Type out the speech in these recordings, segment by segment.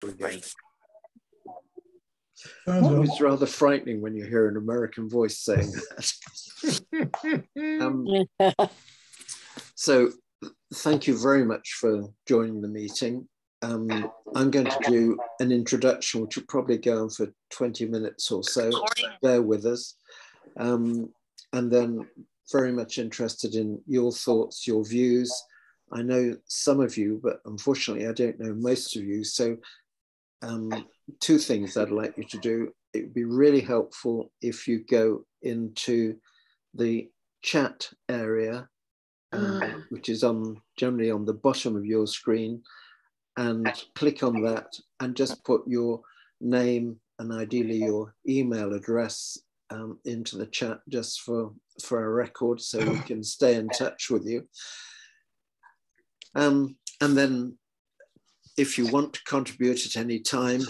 we go. It's rather frightening when you hear an American voice saying that. So thank you very much for joining the meeting. I'm going to do an introduction, which will probably go on for 20 minutes or so. Bear with us. And then very much interested in your thoughts, your views. I know some of you, but unfortunately, I don't know most of you. So two things I'd like you to do. It would be really helpful if you go into the chat area, which is generally on the bottom of your screen, and click on that and just put your name and ideally your email address into the chat just for a record so we can stay in touch with you. And then if you want to contribute at any time,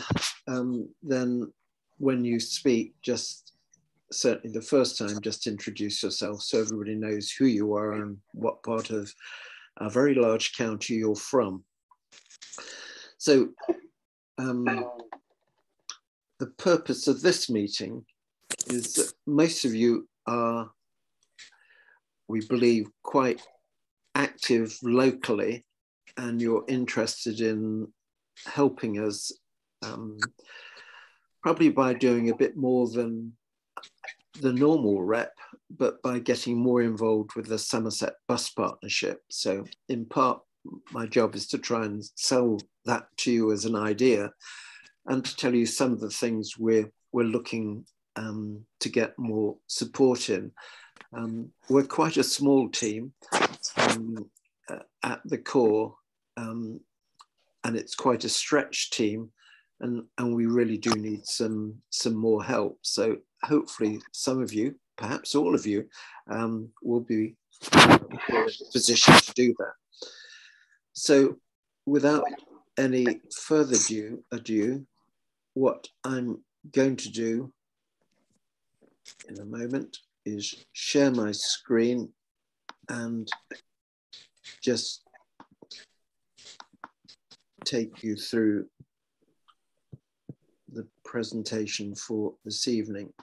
then when you speak, just certainly the first time, just introduce yourself so everybody knows who you are and what part of a very large county you're from. So the purpose of this meeting is that most of you are, we believe, quite active locally, and you're interested in helping us probably by doing a bit more than the normal rep, but by getting more involved with the Somerset Bus Partnership. So in part, my job is to try and sell that to you as an idea and to tell you some of the things we're looking to get more support in. We're quite a small team at the core, and it's quite a stretched team, and we really do need some more help. So hopefully some of you, perhaps all of you, will be in a position to do that. So without any further ado, what I'm going to do in a moment is share my screen and just take you through the presentation for this evening.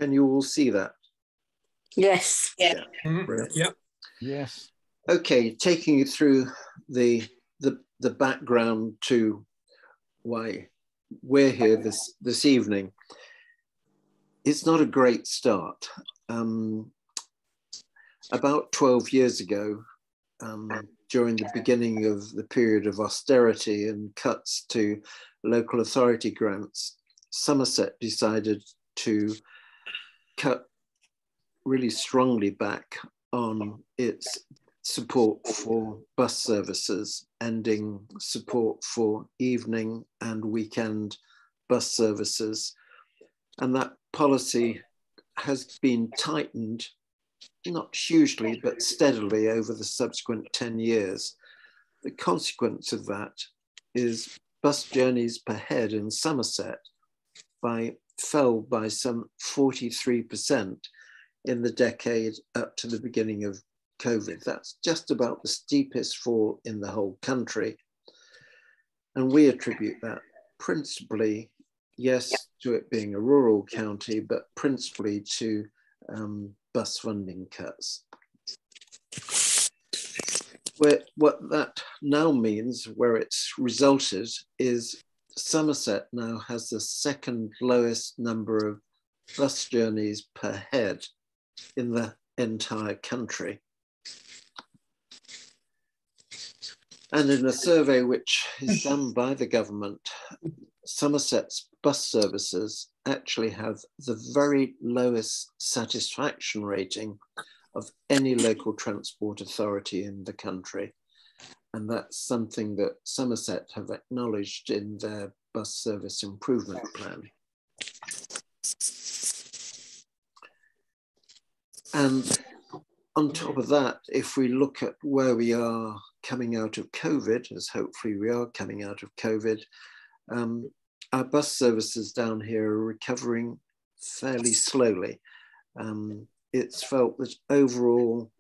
Can you all see that? Yes. Yeah. Yeah. Yes. Okay, taking you through the background to why we're here this evening. It's not a great start. About 12 years ago, during the beginning of the period of austerity and cuts to local authority grants, Somerset decided to cut really strongly back on its support for bus services, ending support for evening and weekend bus services. And that policy has been tightened, not hugely, but steadily over the subsequent 10 years. The consequence of that is bus journeys per head in Somerset fell by some 43% in the decade up to the beginning of COVID. That's just about the steepest fall in the whole country. And we attribute that principally, yes, to it being a rural county, but principally to bus funding cuts. What that now means, where it's resulted, is Somerset now has the second lowest number of bus journeys per head in the entire country. And in a survey which is done by the government, Somerset's bus services actually have the very lowest satisfaction rating of any local transport authority in the country. And that's something that Somerset have acknowledged in their bus service improvement plan. And on top of that, if we look at where we are coming out of COVID, as hopefully we are coming out of COVID, Our bus services down here are recovering fairly slowly. It's felt that overall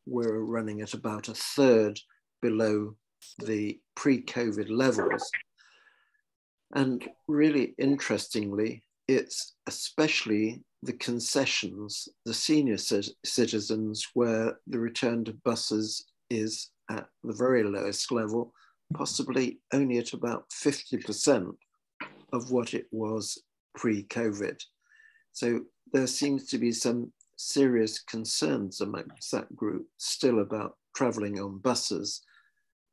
we're running at about a third below the pre-COVID levels. And really interestingly, it's especially the concessions, the senior citizens, where the return to buses is at the very lowest level, possibly only at about 50% of what it was pre-COVID. So there seems to be some serious concerns amongst that group still about traveling on buses.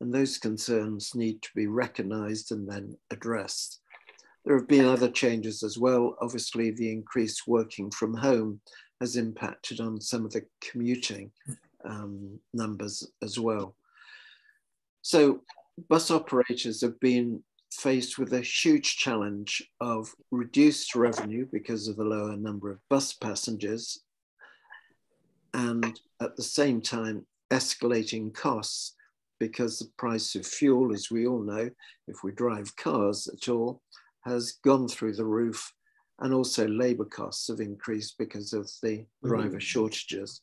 And those concerns need to be recognized and then addressed. There have been other changes as well. Obviously, the increased working from home has impacted on some of the commuting numbers as well. So bus operators have been faced with a huge challenge of reduced revenue because of the lower number of bus passengers, and at the same time, escalating costs because the price of fuel, as we all know, if we drive cars at all, has gone through the roof, and also labour costs have increased because of the driver shortages.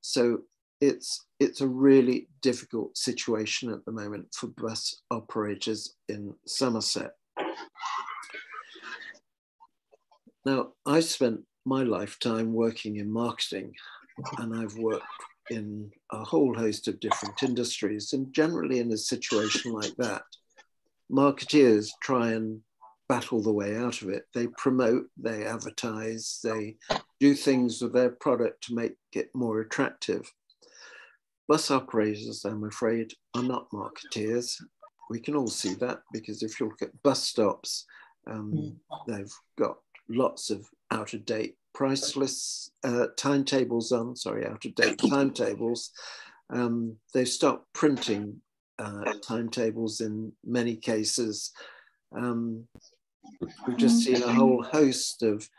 So it's a really difficult situation at the moment for bus operators in Somerset. Now, I spent my lifetime working in marketing, and I've worked in a whole host of different industries, and generally in a situation like that, marketeers try and battle the way out of it. They promote, they advertise, they do things with their product to make it more attractive. Bus operators, I'm afraid, are not marketeers. We can all see that because if you look at bus stops, they've got lots of out-of-date price lists, timetables on, out-of-date timetables. They've stopped printing timetables in many cases. We've just seen a whole host of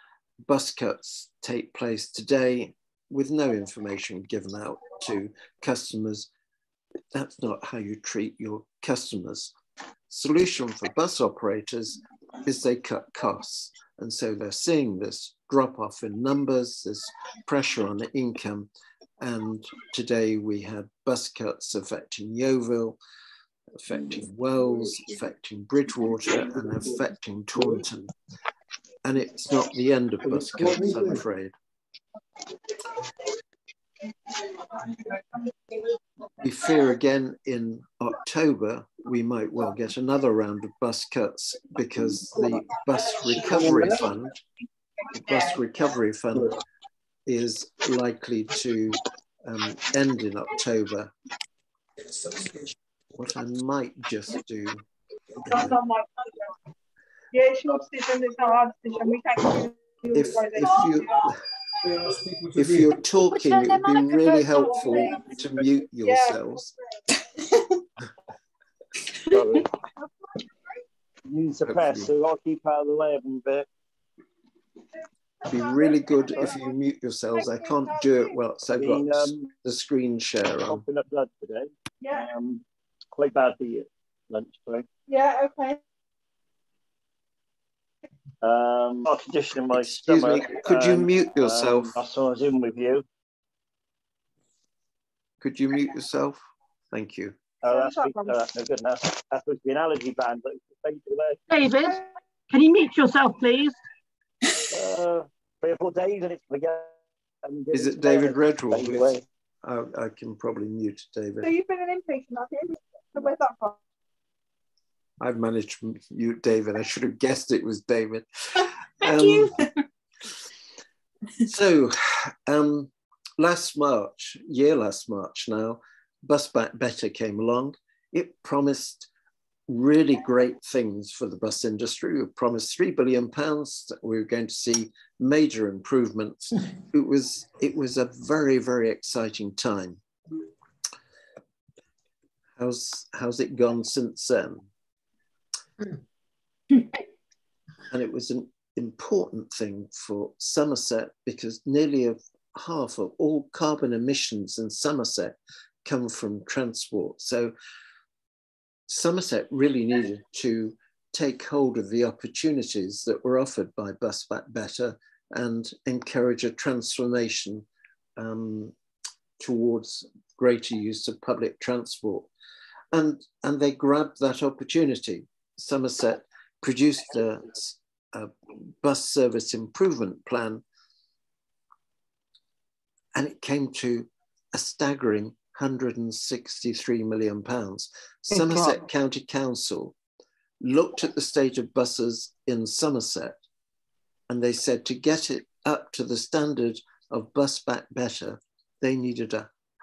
bus cuts take place today with no information given out to customers. That's not how you treat your customers. Solution for bus operators is they cut costs. And so they're seeing this drop off in numbers, this pressure on the income. And today we had bus cuts affecting Yeovil, affecting Wells, affecting Bridgewater, and affecting Taunton. And it's not the end of bus cuts, I'm afraid. We fear again in October, we might well get another round of bus cuts because the bus recovery fund is likely to end in October. What I might just do. If you're talking, it would be really helpful to mute yourselves. Sorry. Use the press, so I'll keep out of the way of them a bit. It'd be really good if you mute yourselves. I can't do it well, so I've got the screen share on. Coughing up blood today. Yeah. Quite bad for you. Lunch, sorry. Yeah, okay. Condition in my Excuse stomach. me, could you mute yourself? I saw Zoom with you. Could you mute yourself? Thank you. Oh, that's no good enough. That's supposed to be an allergy ban, but David, can you mute yourself, please? 3 or 4 days and it's forget. Is it David Redwall? I can probably mute David. So you've been an inpatient, have you? So where's that from? I've managed to mute David. I should have guessed it was David. Thank you. So last March now, Bus Better came along. It promised really great things for the bus industry. We promised £3 billion that we were going to see major improvements. It was a very, very exciting time. How's it gone since then? And it was an important thing for Somerset because nearly half of all carbon emissions in Somerset come from transport. So Somerset really needed to take hold of the opportunities that were offered by Bus Back Better and encourage a transformation towards greater use of public transport. And they grabbed that opportunity. Somerset produced a bus service improvement plan, and it came to a staggering £163 million. Somerset County Council looked at the state of buses in Somerset, and they said to get it up to the standard of Bus Back Better, they needed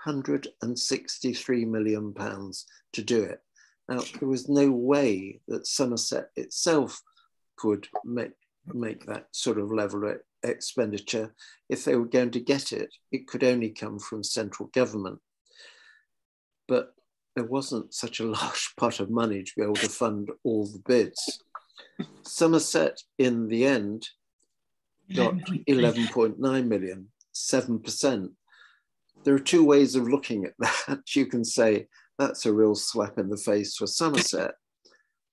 £163 million to do it. Now, there was no way that Somerset itself could make that sort of level of expenditure. If they were going to get it, it could only come from central government. But there wasn't such a large pot of money to be able to fund all the bids. Somerset, in the end, got 11.9 million, 7%. There are two ways of looking at that. You can say that's a real slap in the face for Somerset.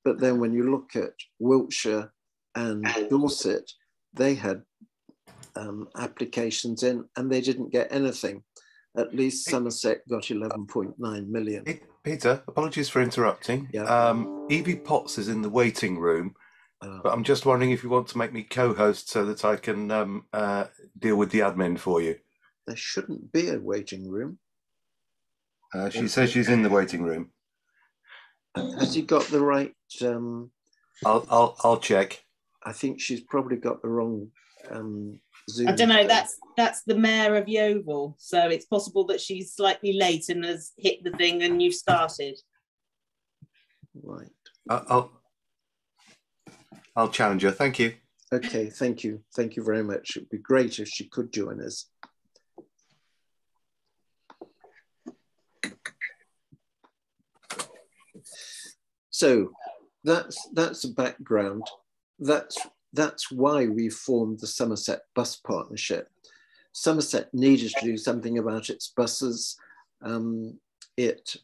But then when you look at Wiltshire and Dorset, they had applications in and they didn't get anything. At least Somerset got 11.9 million. Peter, apologies for interrupting. Yeah. Evie Potts is in the waiting room, but I'm just wondering if you want to make me co-host so that I can deal with the admin for you. There shouldn't be a waiting room. She says she's in the waiting room. Has he got the right? I'll check. I think she's probably got the wrong Zoom. I don't know. That's the mayor of Yeovil, so it's possible that she's slightly late and has hit the thing and you've started. Right. I'll challenge her. Thank you. Okay. Thank you. Thank you very much. It'd be great if she could join us. So that's a background. That's why we formed the Somerset Bus Partnership. Somerset needed to do something about its buses. It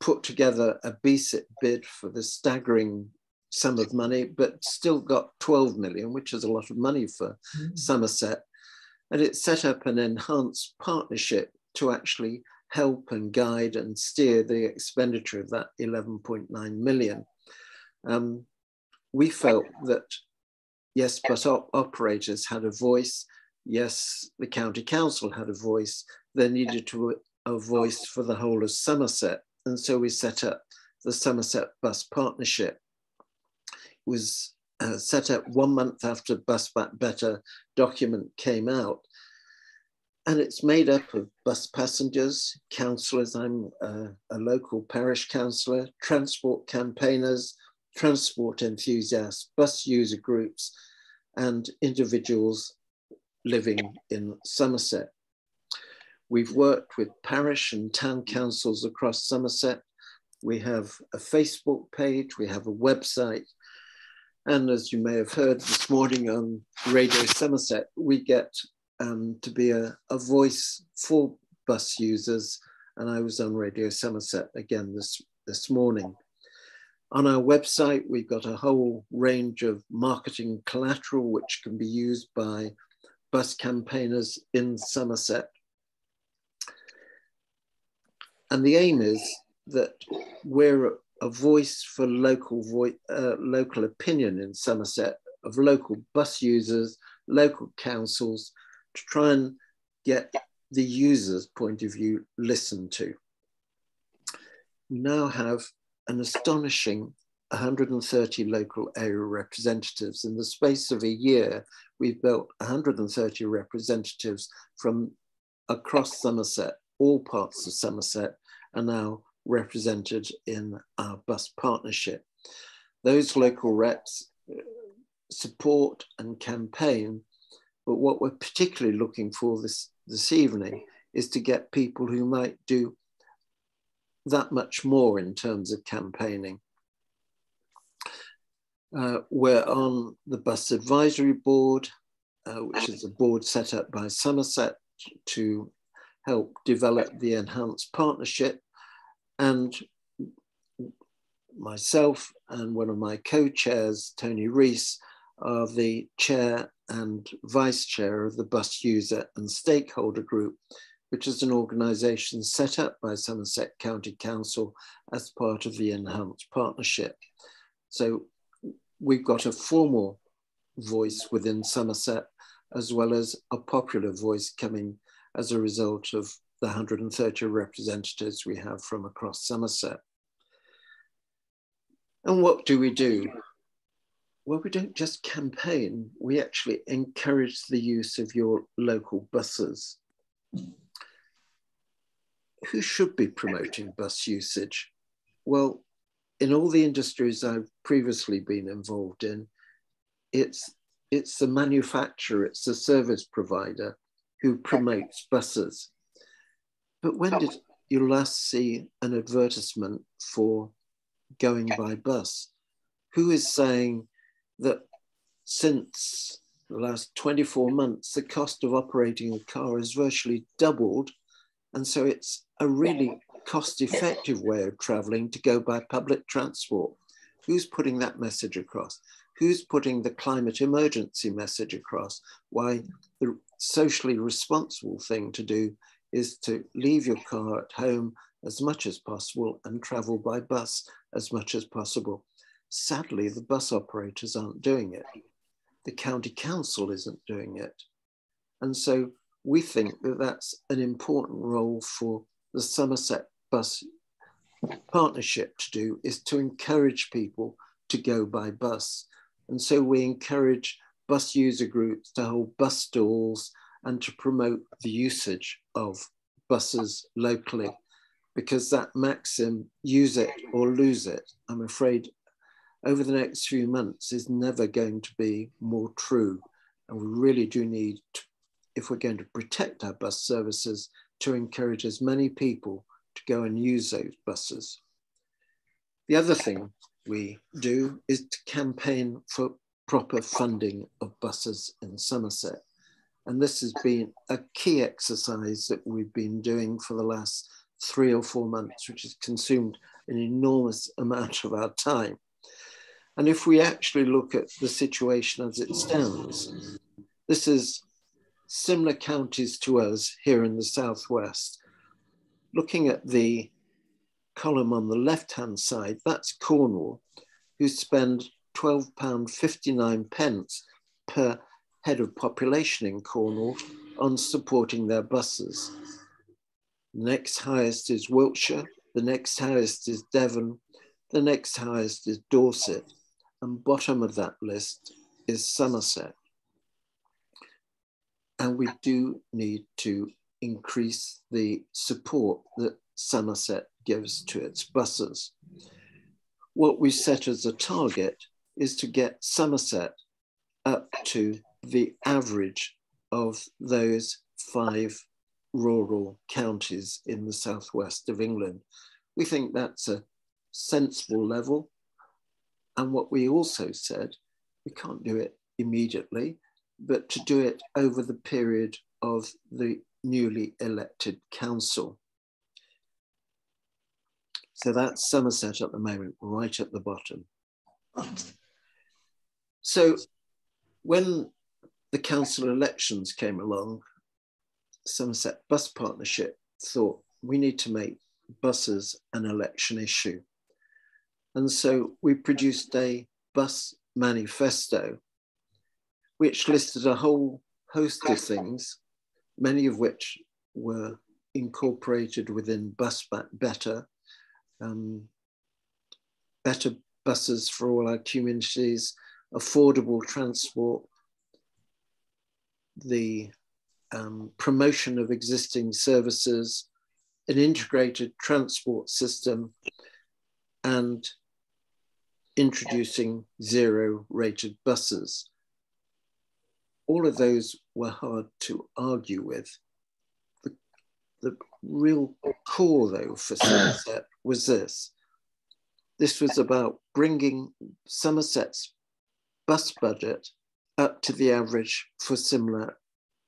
put together a BSIP bid for the staggering sum of money, but still got 12 million, which is a lot of money for Somerset. And it set up an enhanced partnership to actually help and guide and steer the expenditure of that 11.9 million. We felt that, yes, bus operators had a voice. Yes, the county council had a voice. There needed to be a voice for the whole of Somerset. And so we set up the Somerset Bus Partnership. It was set up 1 month after Bus Back Better document came out. And it's made up of bus passengers, councillors, I'm a local parish councillor, transport campaigners, transport enthusiasts, bus user groups, and individuals living in Somerset. We've worked with parish and town councils across Somerset. We have a Facebook page, we have a website, and as you may have heard this morning on Radio Somerset, we get to be a voice for bus users, and I was on Radio Somerset again this morning. On our website, we've got a whole range of marketing collateral which can be used by bus campaigners in Somerset. And the aim is that we're a voice for local opinion in Somerset, of local bus users, local councils, to try and get the user's point of view listened to. We now have an astonishing 130 local area representatives. In the space of a year, we've built 130 representatives from across Somerset. All parts of Somerset are now represented in our bus partnership. Those local reps support and campaign, but what we're particularly looking for this evening is to get people who might do that much more in terms of campaigning. We're on the Bus Advisory Board, which is a board set up by Somerset to help develop the enhanced partnership. And myself and one of my co-chairs, Tony Rees, are the chair and vice chair of the Bus User and Stakeholder Group, which is an organisation set up by Somerset County Council as part of the Enhanced Partnership. So we've got a formal voice within Somerset, as well as a popular voice coming as a result of the 130 representatives we have from across Somerset. And what do? Well, we don't just campaign, we actually encourage the use of your local buses. Who should be promoting bus usage? Well, in all the industries I've previously been involved in, it's the manufacturer, it's the service provider who promotes buses. But when did you last see an advertisement for going by bus? Who is saying that since the last 24 months, the cost of operating a car has virtually doubled, and so it's a really cost-effective way of traveling to go by public transport? Who's putting that message across? Who's putting the climate emergency message across? Why the socially responsible thing to do is to leave your car at home as much as possible and travel by bus as much as possible. Sadly, the bus operators aren't doing it. The county council isn't doing it. And so we think that that's an important role for the Somerset Bus Partnership to do, is to encourage people to go by bus. And so we encourage bus user groups to hold bus stalls and to promote the usage of buses locally, because that maxim, use it or lose it, I'm afraid over the next few months is never going to be more true. And we really do need to, if we're going to protect our bus services, to encourage as many people to go and use those buses. The other thing we do is to campaign for proper funding of buses in Somerset. And this has been a key exercise that we've been doing for the last 3 or 4 months, which has consumed an enormous amount of our time. And if we actually look at the situation as it stands, this is similar counties to us here in the southwest. Looking at the column on the left-hand side, that's Cornwall, who spend £12.59 per head of population in Cornwall on supporting their buses. The next highest is Wiltshire, the next highest is Devon, the next highest is Dorset, and bottom of that list is Somerset. And we do need to increase the support that Somerset gives to its buses. What we set as a target is to get Somerset up to the average of those 5 rural counties in the southwest of England. We think that's a sensible level. And what we also said, we can't do it immediately, but to do it over the period of the newly elected council. So that's Somerset at the moment, right at the bottom. So when the council elections came along, Somerset Bus Partnership thought we need to make buses an election issue. And so we produced a bus manifesto, which listed a whole host of things, many of which were incorporated within Bus Better, better buses for all our communities, affordable transport, the promotion of existing services, an integrated transport system, and introducing zero-rated buses. All of those were hard to argue with. The real core, though, for Somerset was this. This was about bringing Somerset's bus budget up to the average for similar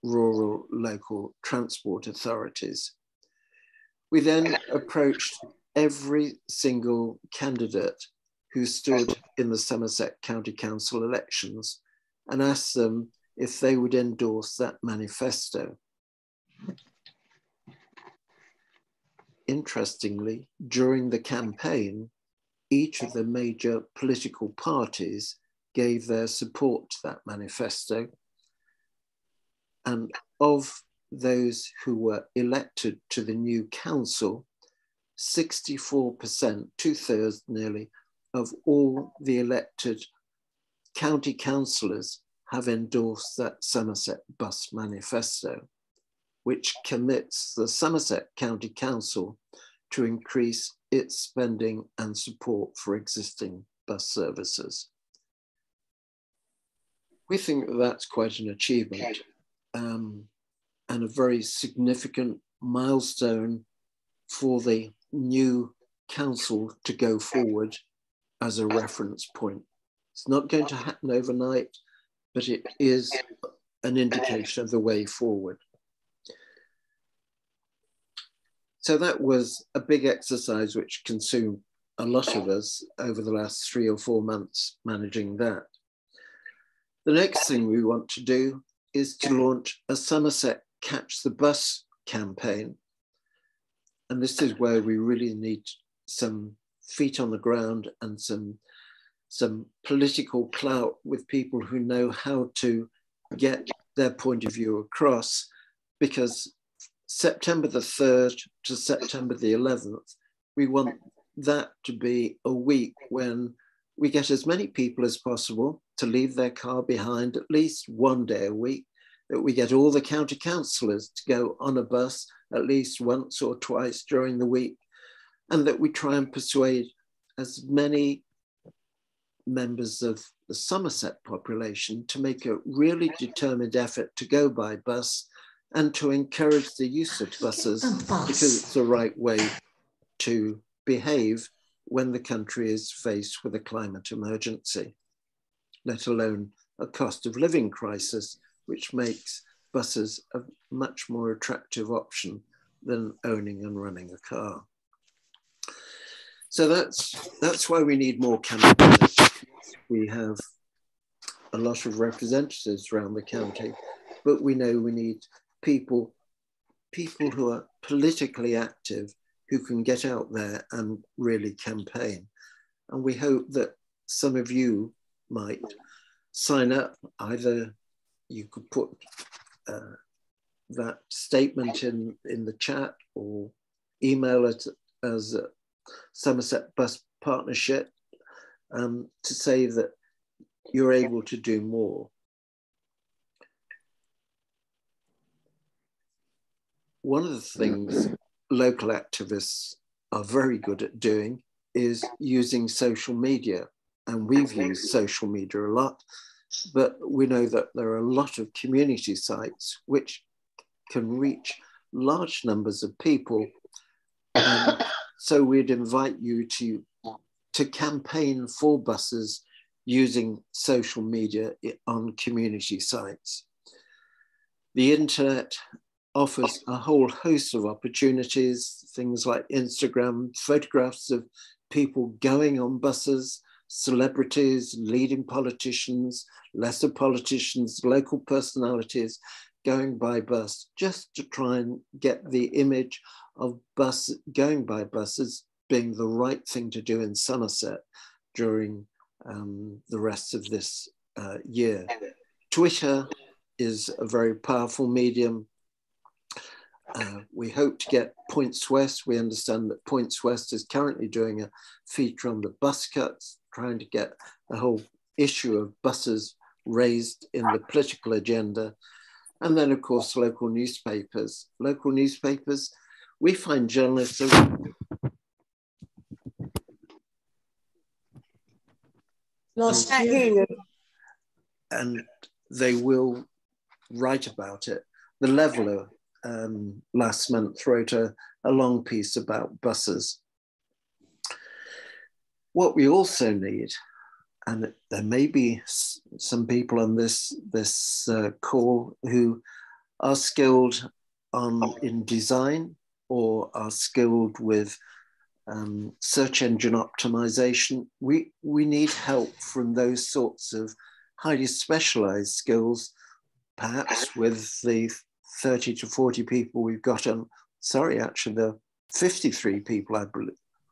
rural local transport authorities. We then approached every single candidate who stood in the Somerset County Council elections and asked them if they would endorse that manifesto. Interestingly, during the campaign, each of the major political parties gave their support to that manifesto. And of those who were elected to the new council, 64%, 2/3 nearly, of all the elected county councillors have endorsed that Somerset Bus Manifesto, which commits the Somerset County Council to increase its spending and support for existing bus services. We think that that's quite an achievement and a very significant milestone for the new council to go forward as a reference point. It's not going to happen overnight, but it is an indication of the way forward. So that was a big exercise which consumed a lot of us over the last 3 or 4 months managing that. The next thing we want to do is to launch a Somerset Catch the Bus campaign. And this is where we really need some feet on the ground and some political clout with people who know how to get their point of view across, because September the 3rd to September the 11th, we want that to be a week when we get as many people as possible to leave their car behind at least one day a week, that we get all the county councillors to go on a bus at least once or twice during the week, and that we try and persuade as many members of the Somerset population to make a really determined effort to go by bus and to encourage the use of buses, because it's the right way to behave when the country is faced with a climate emergency, let alone a cost of living crisis, which makes buses a much more attractive option than owning and running a car. So that's why we need more campaigners. We have a lot of representatives around the county, but we know we need people who are politically active, who can get out there and really campaign. And we hope that some of you might sign up. Either you could put that statement in the chat or email it as a Somerset Bus Partnership to say that you're able to do more. One of the things local activists are very good at doing is using social media. And we've used social media a lot, but we know that there are a lot of community sites which can reach large numbers of people. So we'd invite you to campaign for buses using social media on community sites. The internet offers a whole host of opportunities, things like Instagram, photographs of people going on buses, celebrities, leading politicians, lesser politicians, local personalities going by bus, just to try and get the image of going by buses being the right thing to do in Somerset during the rest of this year. Twitter is a very powerful medium. We hope to get Points West. We understand that Points West is currently doing a feature on the bus cuts, trying to get the whole issue of buses raised in the political agenda. And then, of course, local newspapers. Local newspapers, we find journalists and they will write about it. The Leveller last month wrote a long piece about buses. What we also need, and there may be some people on this call who are skilled in design or are skilled with search engine optimization. We need help from those sorts of highly specialized skills, perhaps with the 30 to 40 people we've got on, sorry, actually there are 53 people I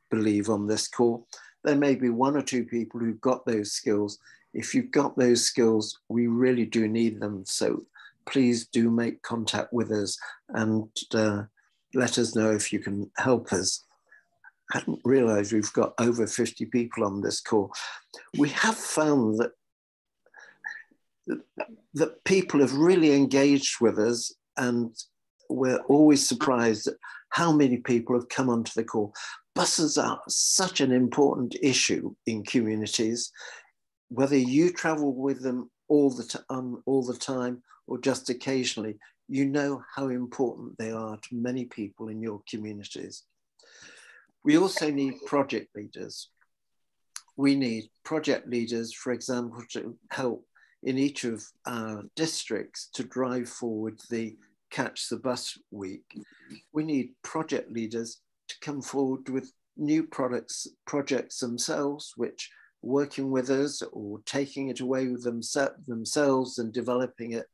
believe on this call. There may be 1 or 2 people who've got those skills. If you've got those skills, we really do need them. So please do make contact with us and let us know if you can help us. I hadn't realized we've got over 50 people on this call. We have found that people have really engaged with us, and we're always surprised at how many people have come onto the call. Buses are such an important issue in communities, whether you travel with them all the time or just occasionally, you know how important they are to many people in your communities. We also need project leaders. We need project leaders, for example, to help in each of our districts to drive forward the Catch the Bus Week. We need project leaders to come forward with new projects themselves, which are working with us or taking it away with themselves and developing it.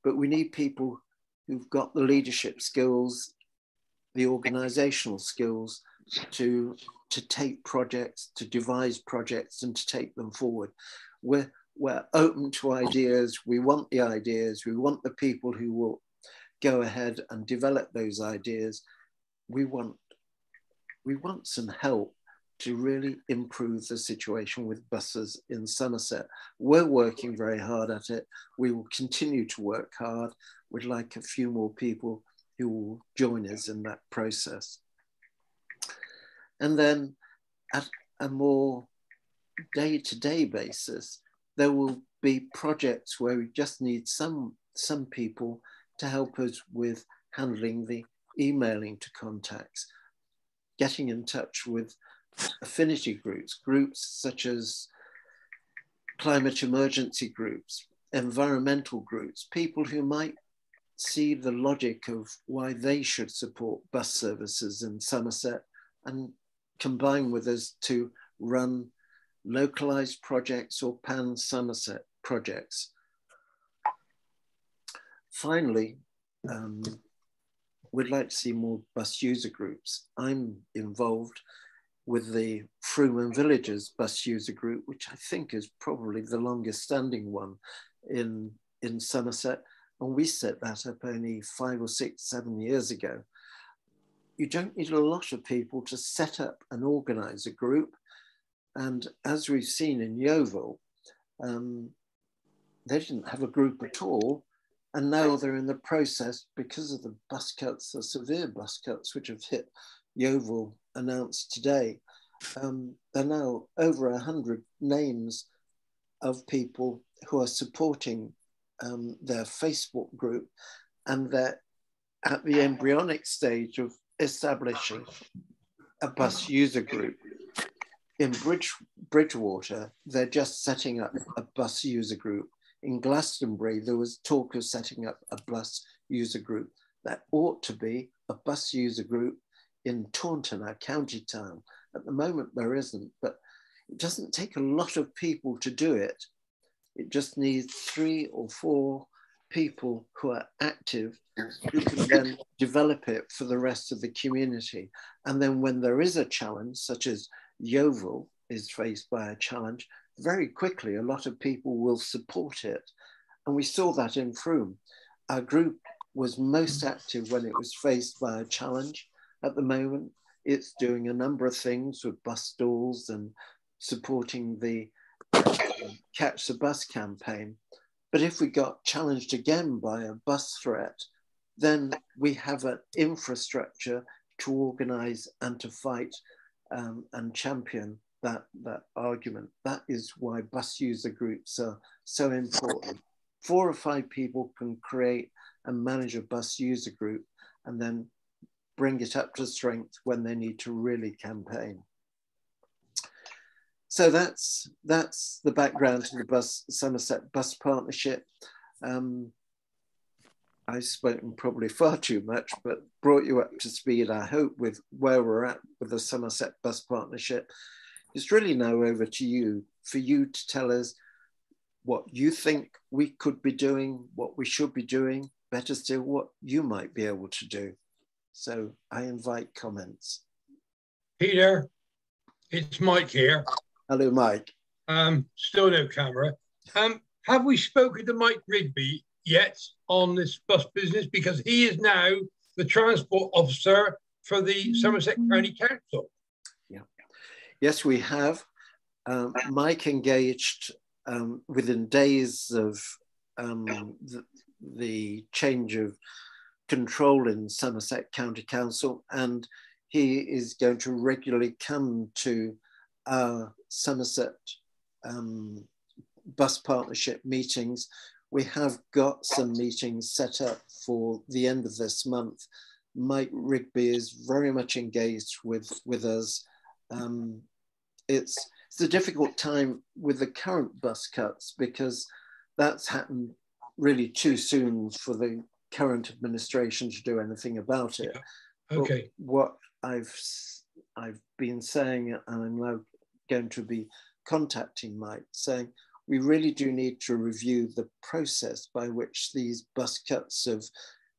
But we need people who've got the leadership skills, the organizational skills to take projects, to devise projects and to take them forward. We're open to ideas. We want the ideas. We want the people who will go ahead and develop those ideas. We want some help to really improve the situation with buses in Somerset. We're working very hard at it. We will continue to work hard. We'd like a few more people who will join us in that process. And then at a more day-to-day basis, there will be projects where we just need some people to help us with handling the emailing to contacts, getting in touch with affinity groups such as climate emergency groups, environmental groups, people who might see the logic of why they should support bus services in Somerset and combine with us to run localized projects or pan-Somerset projects. Finally, we'd like to see more bus user groups. I'm involved with the Fruman Villages bus user group, which I think is probably the longest standing one in Somerset. And we set that up only 5 or 6, 7 years ago. You don't need a lot of people to set up and organize a group. And as we've seen in Yeovil, they didn't have a group at all. And now they're in the process, because of the bus cuts, the severe bus cuts, which have hit Yeovil announced today. There are now over 100 names of people who are supporting their Facebook group, and they're at the embryonic stage of establishing a bus user group. In Bridgewater, they're just setting up a bus user group. In Glastonbury, there was talk of setting up a bus user group. There ought to be a bus user group in Taunton, our county town. At the moment, there isn't, but it doesn't take a lot of people to do it. It just needs 3 or 4 people who are active, who can then develop it for the rest of the community. And then when there is a challenge, such as Yeovil is faced by a challenge, very quickly, a lot of people will support it. And we saw that in Frome. Our group was most active when it was faced by a challenge. At the moment, it's doing a number of things with bus stalls and supporting the Catch the Bus campaign. But if we got challenged again by a bus threat, then we have an infrastructure to organize and to fight and champion that argument. That is why bus user groups are so important. 4 or 5 people can create and manage a bus user group and then bring it up to strength when they need to really campaign. So that's the background to the Somerset Bus Partnership. I've spoken probably far too much, but brought you up to speed, I hope, with where we're at with the Somerset Bus Partnership. It's really now over to you, for you to tell us what you think we could be doing, what we should be doing, better still, what you might be able to do. So I invite comments. Peter, it's Mike here. Hello, Mike. Still no camera. Have we spoken to Mike Rigby yet on this bus business? Because he is now the transport officer for the Somerset County Council. Yeah. Yes, we have. Mike engaged within days of the change of control in Somerset County Council, and he is going to regularly come to our Somerset Bus Partnership meetings. We have got some meetings set up for the end of this month. Mike Rigby is very much engaged with us. It's a difficult time with the current bus cuts, because that's happened really too soon for the current administration to do anything about it. Yeah. Okay. But what I've been saying, and I'm now going to be contacting Mike, saying we really do need to review the process by which these bus cuts have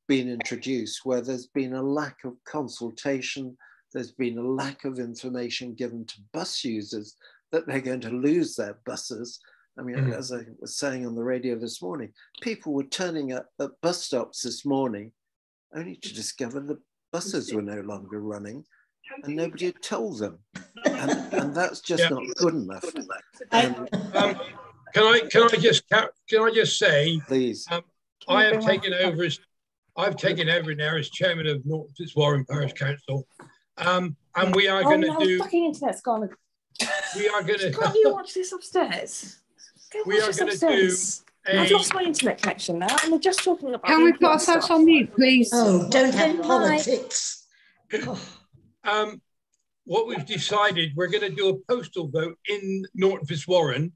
been introduced, where there's been a lack of consultation, there's been a lack of information given to bus users that they're going to lose their buses. I mean, as I was saying on the radio this morning, people were turning up at bus stops this morning only to discover the buses were no longer running, and nobody had told them. And that's just not good enough. Can I just say, please? I've taken over now as chairman of North Fitzwarren Parish Council, and we are going to do. Fucking internet's gone. We are going to. Can't you watch this upstairs? We are going to do. I've lost my internet connection now, and they're just talking about. Can we put ourselves on mute, please? Oh, don't have politics. What we've decided, we're going to do a postal vote in Norton Fitzwarren.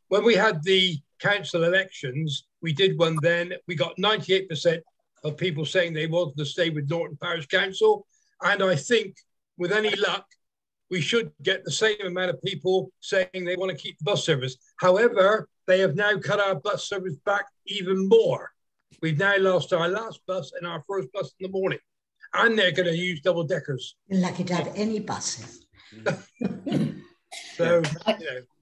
When we had the council elections, we did one then. We got 98% of people saying they wanted to stay with Norton Parish Council. And I think with any luck, we should get the same amount of people saying they want to keep the bus service. However, they have now cut our bus service back even more. We've now lost our last bus and our first bus in the morning. And they're going to use double deckers. You're lucky to have any buses. So,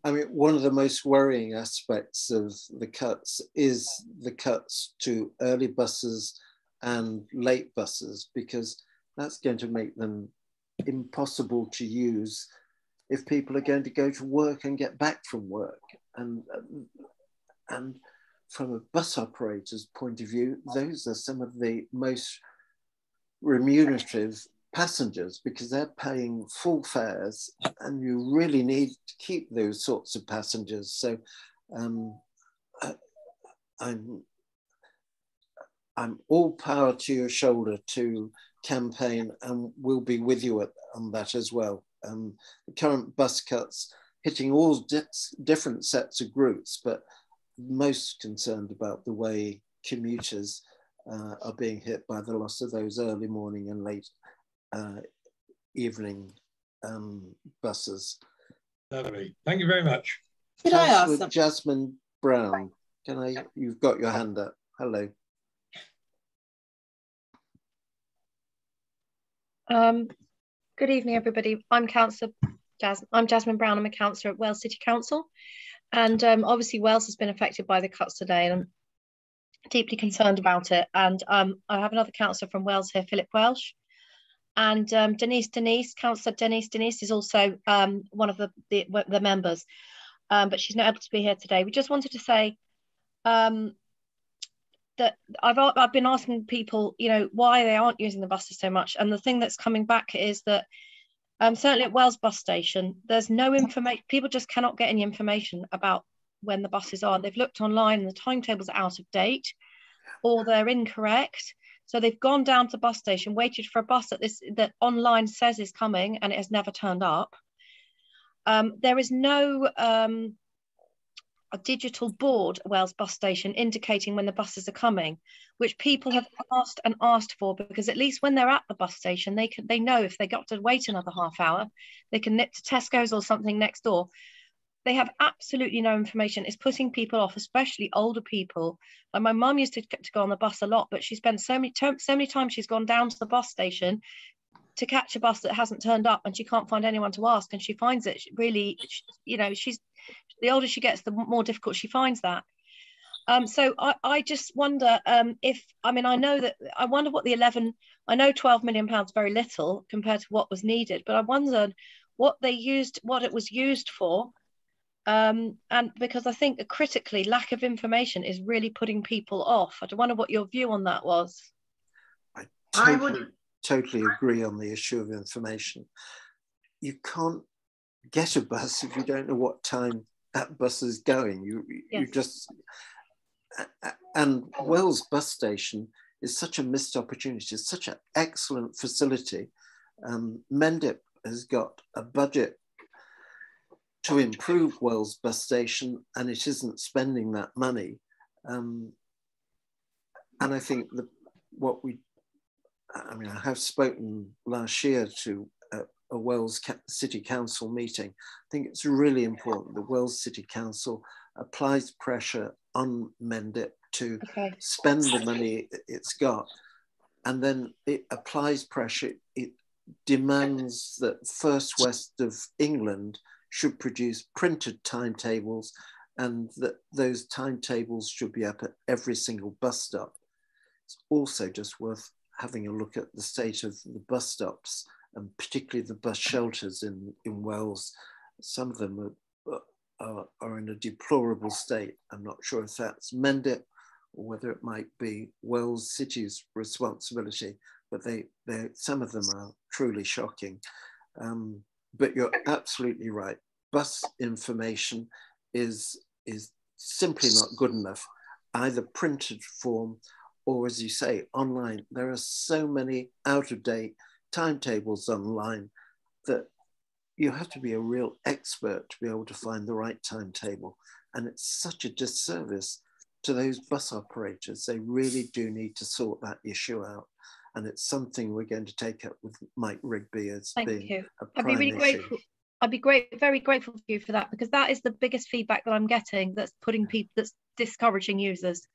I mean, one of the most worrying aspects of the cuts is the cuts to early buses and late buses, because that's going to make them impossible to use if people are going to go to work and get back from work. And from a bus operator's point of view, those are some of the most remunerative passengers, because they're paying full fares, and you really need to keep those sorts of passengers. So I'm all power to your shoulder to campaign, and we'll be with you on that as well. The current bus cuts hitting all different sets of groups, but most concerned about the way commuters are being hit by the loss of those early morning and late evening buses. Lovely. Thank you very much. Could I ask something? Jasmine Brown, you've got your hand up. Hello. Good evening, everybody. I'm Jasmine Brown. I'm a councillor at Wales City Council, and obviously Wales has been affected by the cuts today, and I'm deeply concerned about it. And I have another councillor from Wales here, Philip Welsh, and Councillor Denise is also one of the members, but she's not able to be here today. We just wanted to say that I've been asking people, why they aren't using the buses so much, and the thing that's coming back is that certainly at Wells bus station, there's no information. People just cannot get any information about when the buses are. They've looked online and the timetables are out of date, or they're incorrect. So they've gone down to the bus station, waited for a bus that online says is coming, and it has never turned up. There is no, a digital board at Wells bus station indicating when the buses are coming, which people have asked and asked for, because at least when they're at the bus station, they know if they got to wait another half hour, they can nip to Tesco's or something next door. They have absolutely no information. It's putting people off, especially older people. Like my mum used to go on the bus a lot, but she spent so many times she's gone down to the bus station to catch a bus that hasn't turned up, and she can't find anyone to ask, and she finds it really, you know, she's the older she gets, the more difficult she finds that. So I just wonder if, I mean, I wonder what the 11, I know £12 million very little compared to what was needed, but I wondered what it was used for. And because I think critically, lack of information is really putting people off. I wonder what your view on that was. I totally agree on the issue of information. You can't get a bus if you don't know what time that bus is going. You just, and Wells bus station is such a missed opportunity. It's such an excellent facility. Mendip has got a budget to improve Wells bus station, and it isn't spending that money. And I think that I have spoken last year to a Wells City Council meeting. I think it's really important that Wells City Council applies pressure on Mendip to spend the money it's got, and then it applies pressure. It demands that First West of England should produce printed timetables, and that those timetables should be up at every single bus stop. It's also just worth having a look at the state of the bus stops, and particularly the bus shelters in Wells. Some of them are in a deplorable state. I'm not sure if that's Mendip or whether it might be Wells City's responsibility, but some of them are truly shocking. But you're absolutely right. Bus information is simply not good enough, either printed form or, as you say, online. There are so many out-of-date timetables online that you have to be a real expert to be able to find the right timetable. And it's such a disservice to those bus operators. They really do need to sort that issue out. And it's something we're going to take up with Mike Rigby as being a prime issue. I'd be very grateful to you for that, because that is the biggest feedback that I'm getting, that's putting people, that's discouraging users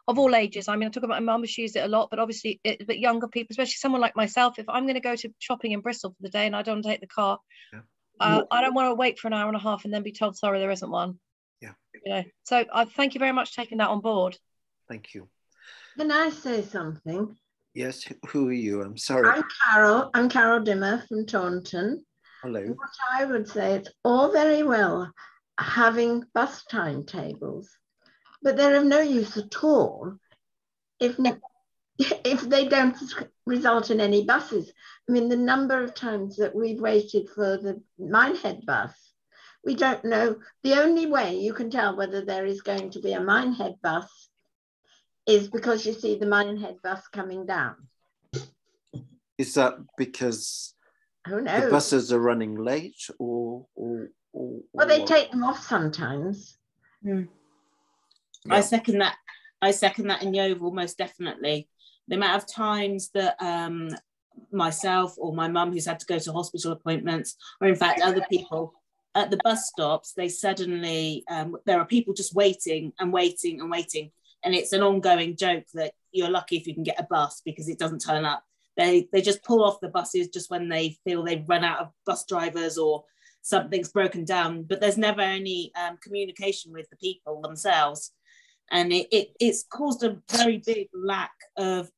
of all ages. I mean, I talk about my mum, she used it a lot, but obviously, but younger people, especially someone like myself, if I'm going to go to shopping in Bristol for the day and I don't take the car, I don't want to wait for an hour and a half and then be told, sorry, there isn't one. Yeah. You know, so I thank you very much for taking that on board. Thank you. Can I say something? Yes, who are you? I'm sorry. I'm Carol Dimmer from Taunton. Hello. What I would say, it's all very well having bus timetables, but they're of no use at all if they don't result in any buses. I mean, the number of times that we've waited for the Minehead bus, we don't know. The only way you can tell whether there is going to be a Minehead bus is because you see the Minehead bus coming down. Is that because who knows? The buses are running late, or well, they take them off sometimes. Mm. Yeah. I second that in Yeovil, most definitely. The amount of times that myself or my mum, who's had to go to hospital appointments, or in fact other people at the bus stops, they suddenly there are people just waiting and waiting and waiting, and it's an ongoing joke that you're lucky if you can get a bus because it doesn't turn up. They just pull off the buses just when they feel they've run out of bus drivers or something's broken down, but there's never any communication with the people themselves. And it's caused a very big lack of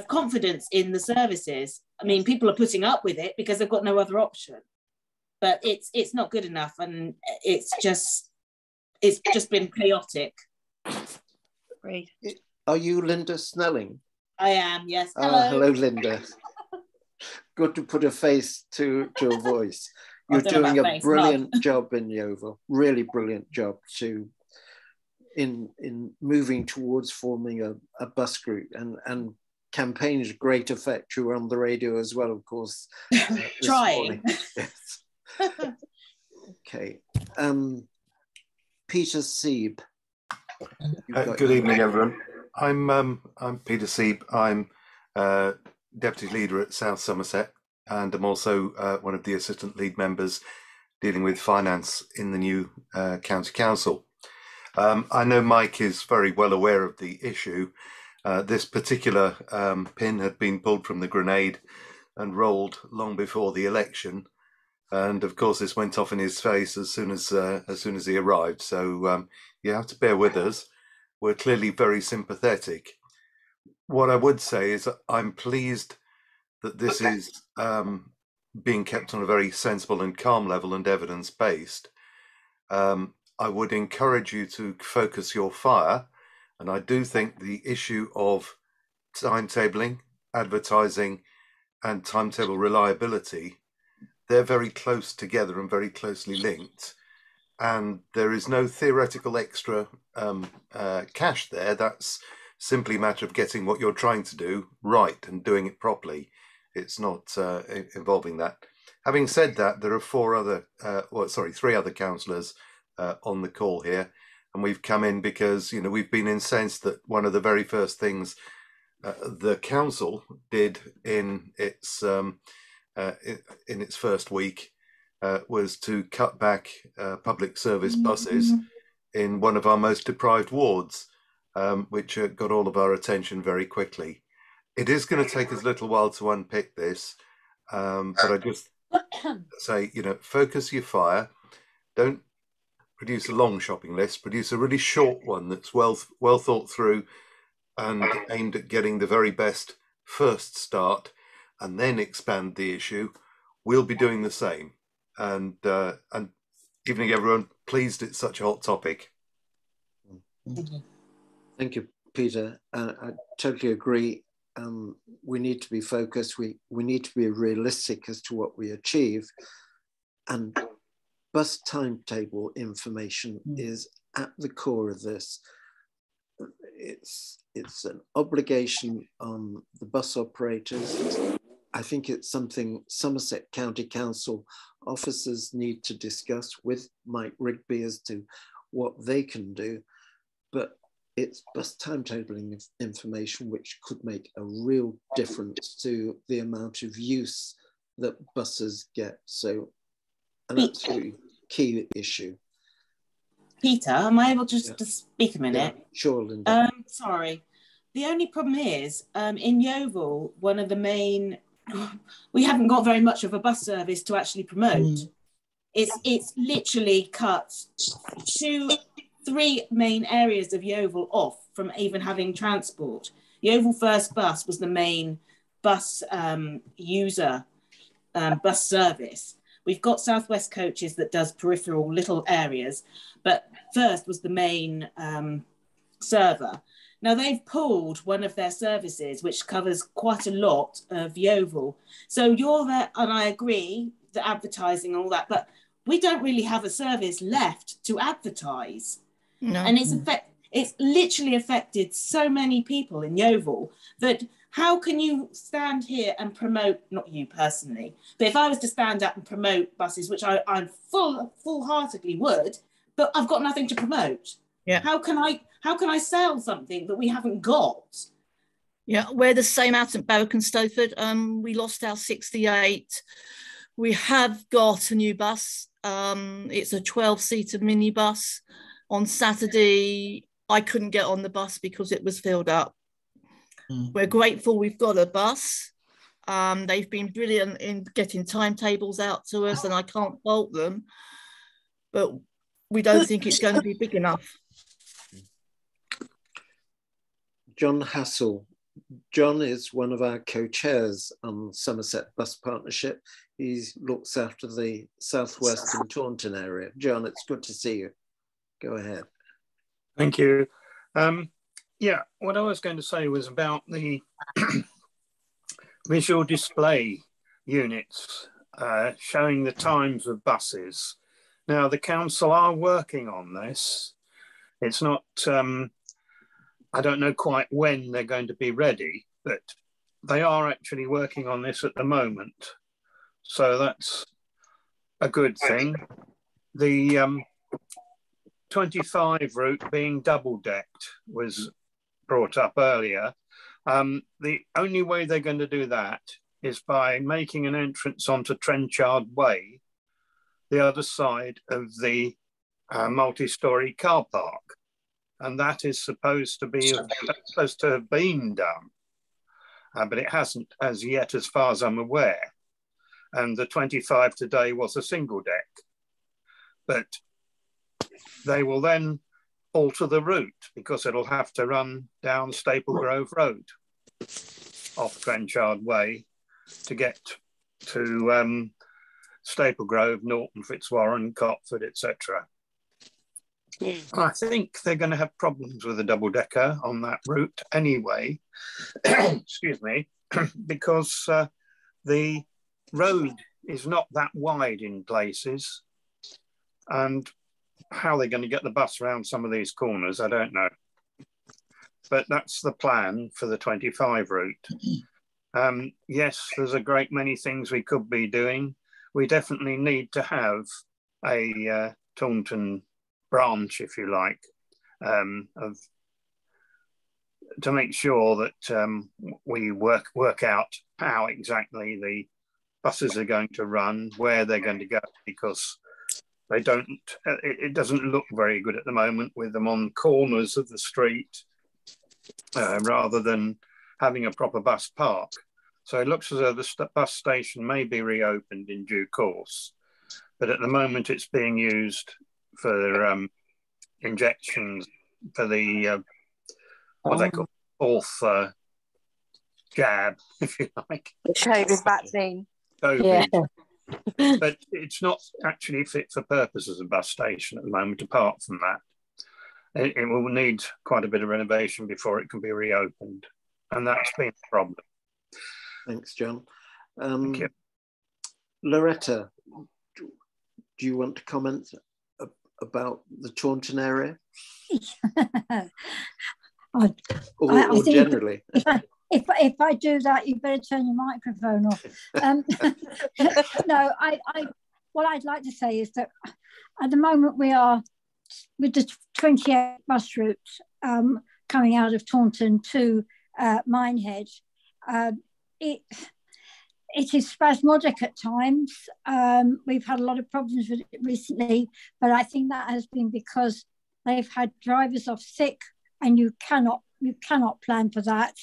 confidence in the services. I mean, people are putting up with it because they've got no other option, but it's not good enough, and it's just been chaotic. Great. Are you Linda Snelling? I am, yes. Hello. Hello, Linda. Good to put a face to a voice. You're doing a brilliant job in Yeovil, really brilliant job in moving towards forming a bus group, and campaign's great effect. You were on the radio as well, of course. Trying. Yes. Okay. Peter Sieb. Good evening, everyone. I'm Peter Sieb. I'm Deputy Leader at South Somerset, and I'm also one of the Assistant Lead Members dealing with finance in the new County Council. I know Mike is very well aware of the issue. This particular pin had been pulled from the grenade and rolled long before the election, and of course this went off in his face as soon as he arrived. So you have to bear with us. We're clearly very sympathetic. What I would say is that I'm pleased that this is being kept on a very sensible and calm level and evidence-based. I would encourage you to focus your fire, and I do think the issue of timetabling, advertising, and timetable reliability, they're very close together and very closely linked. And there is no theoretical extra cash there. That's simply a matter of getting what you're trying to do right and doing it properly. It's not involving that. Having said that, there are three other councillors on the call here, and we've come in because we've been incensed that one of the very first things the council did in its first week was to cut back public service buses in one of our most deprived wards, which got all of our attention very quickly. It is going to take us a little while to unpick this, but I just say, focus your fire. Don't produce a long shopping list. Produce a really short one that's well thought through and aimed at getting the very best first start, and then expand the issue. We'll be doing the same. And evening, everyone. Pleased it's such a hot topic. Thank you, Peter. I totally agree. We need to be focused. We need to be realistic as to what we achieve. And bus timetable information is at the core of this. It's an obligation on the bus operators. I think it's something Somerset County Council officers need to discuss with Mike Rigby as to what they can do. But it's bus timetabling information which could make a real difference to the amount of use that buses get. So an absolutely key issue. Peter, am I able just to speak a minute? Yeah, sure, Linda. Sorry. The only problem is, in Yeovil, one of the main, we haven't got very much of a bus service to actually promote. It's literally cut 3 main areas of Yeovil off from even having transport. Yeovil First Bus was the main bus bus service. We've got Southwest Coaches that does peripheral little areas, but First was the main server. Now they've pulled one of their services, which covers quite a lot of Yeovil. So you're there, and I agree, the advertising and all that, but we don't really have a service left to advertise. No. And it's literally affected so many people in Yeovil that how can you stand here and promote, not you personally, but if I was to stand up and promote buses, which I full-heartedly would, but I've got nothing to promote. Yeah. How can I sell something that we haven't got? Yeah, we're the same out at Berwick and Stowford. We lost our 68. We have got a new bus. It's a 12-seater minibus. On Saturday, I couldn't get on the bus because it was filled up. We're grateful we've got a bus. They've been brilliant in getting timetables out to us, and I can't fault them, but we don't think it's going to be big enough. John Hassell. John is one of our co-chairs on Somerset Bus Partnership. He looks after the Southwest and Taunton area. John, it's good to see you. Go ahead. Thank you. Yeah, what I was going to say was about the visual display units showing the times of buses. Now, the council are working on this. It's not, I don't know quite when they're going to be ready, but they are actually working on this at the moment. So that's a good thing. The 25 route being double-decked was brought up earlier. The only way they're going to do that is by making an entrance onto Trenchard Way, the other side of the multi-storey car park. And that is supposed to have been done, but it hasn't as yet, as far as I'm aware. And the 25 today was a single deck. But they will then alter the route because it'll have to run down Staple Grove Road off Trenchard Way to get to Staple Grove, Norton, Fitzwarren, Cotford, etc. I think they're going to have problems with a double-decker on that route anyway, excuse me, because the road is not that wide in places, and how they're going to get the bus around some of these corners, I don't know. But that's the plan for the 25 route. Yes, there's a great many things we could be doing. We definitely need to have a Taunton branch, if you like, to make sure that we work out how exactly the buses are going to run, where they're going to go, because they don't. It doesn't look very good at the moment with them on corners of the street, rather than having a proper bus park. So it looks as though the bus station may be reopened in due course, but at the moment it's being used for injections for the what they call fourth jab, if you like. The COVID vaccine. COVID. Yeah. But it's not actually fit for purpose as a bus station at the moment, apart from that. It will need quite a bit of renovation before it can be reopened. And that's been a problem. Thanks, John. Thank you. Loretta, do you want to comment about the Taunton area? or generally? If I do that, you better turn your microphone off. No, what I'd like to say is that at the moment we are with the 28 bus routes coming out of Taunton to Minehead. It is spasmodic at times. We've had a lot of problems with it recently, but I think that has been because they've had drivers off sick, and you cannot plan for that.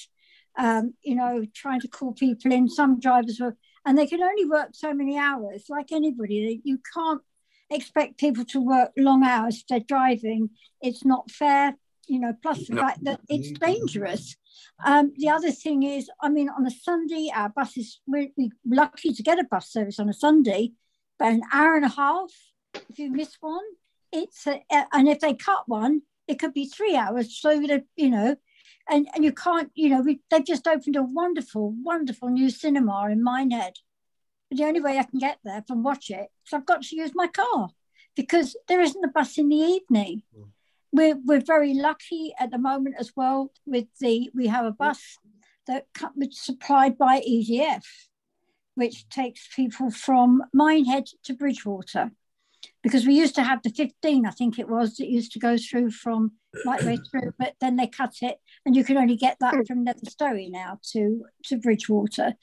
You know, trying to call people in. Some drivers were, and they can only work so many hours, like anybody. You can't expect people to work long hours if they're driving. It's not fair, you know, plus the fact that it's dangerous. The other thing is, I mean, on a Sunday, our buses, we're lucky to get a bus service on a Sunday, but an hour and a half, if you miss one, and if they cut one, it could be 3 hours. So that, you know, and you can't, you know, they've just opened a wonderful, wonderful new cinema in Minehead. But the only way I can get there and watch it is I've got to use my car, because there isn't a bus in the evening. We're very lucky at the moment as well with we have a bus that was supplied by EDF, which takes people from Minehead to Bridgewater, because we used to have the 15, I think it was, that used to go through from right way through, but then they cut it, and you can only get that from Netherstowe now to Bridgewater,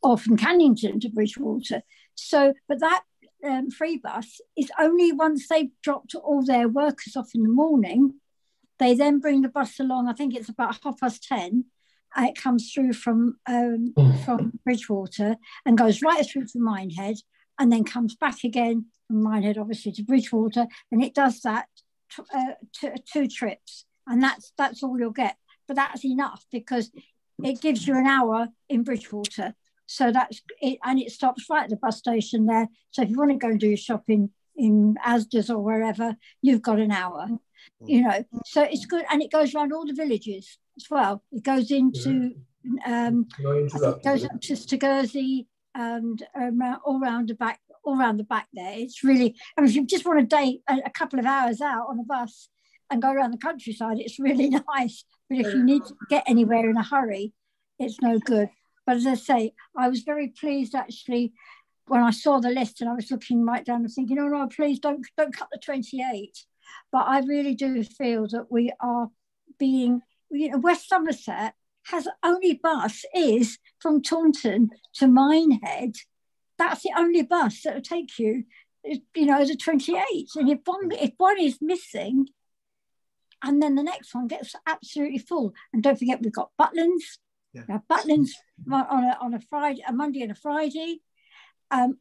or from Cannington to Bridgewater. So, but that free bus is only once they've dropped all their workers off in the morning, they then bring the bus along. I think it's about 10:30. It comes through from Bridgewater and goes right through to Minehead, and then comes back again from Minehead, obviously, to Bridgewater, and it does that two trips, and that's all you'll get. But that's enough, because it gives you an hour in Bridgewater. So that's it, and it stops right at the bus station there. So if you want to go and do your shopping in Asda's or wherever, you've got an hour, you know. So it's good, and it goes around all the villages as well. It goes into, I think it goes up to Stegursey and all round the back there. It's really, I mean, if you just want a couple of hours out on a bus and go around the countryside, it's really nice. But if you need to get anywhere in a hurry, it's no good. But as I say, I was very pleased actually when I saw the list, and I was looking right down and thinking, oh no, please don't cut the 28. But I really do feel that we are being, West Somerset has only bus is from Taunton to Minehead. That's the only bus that will take you, as a 28. And if one is missing, and then the next one gets absolutely full. And don't forget, we've got Butlins. Yeah. We have Butlins on a Friday, a Monday and a Friday.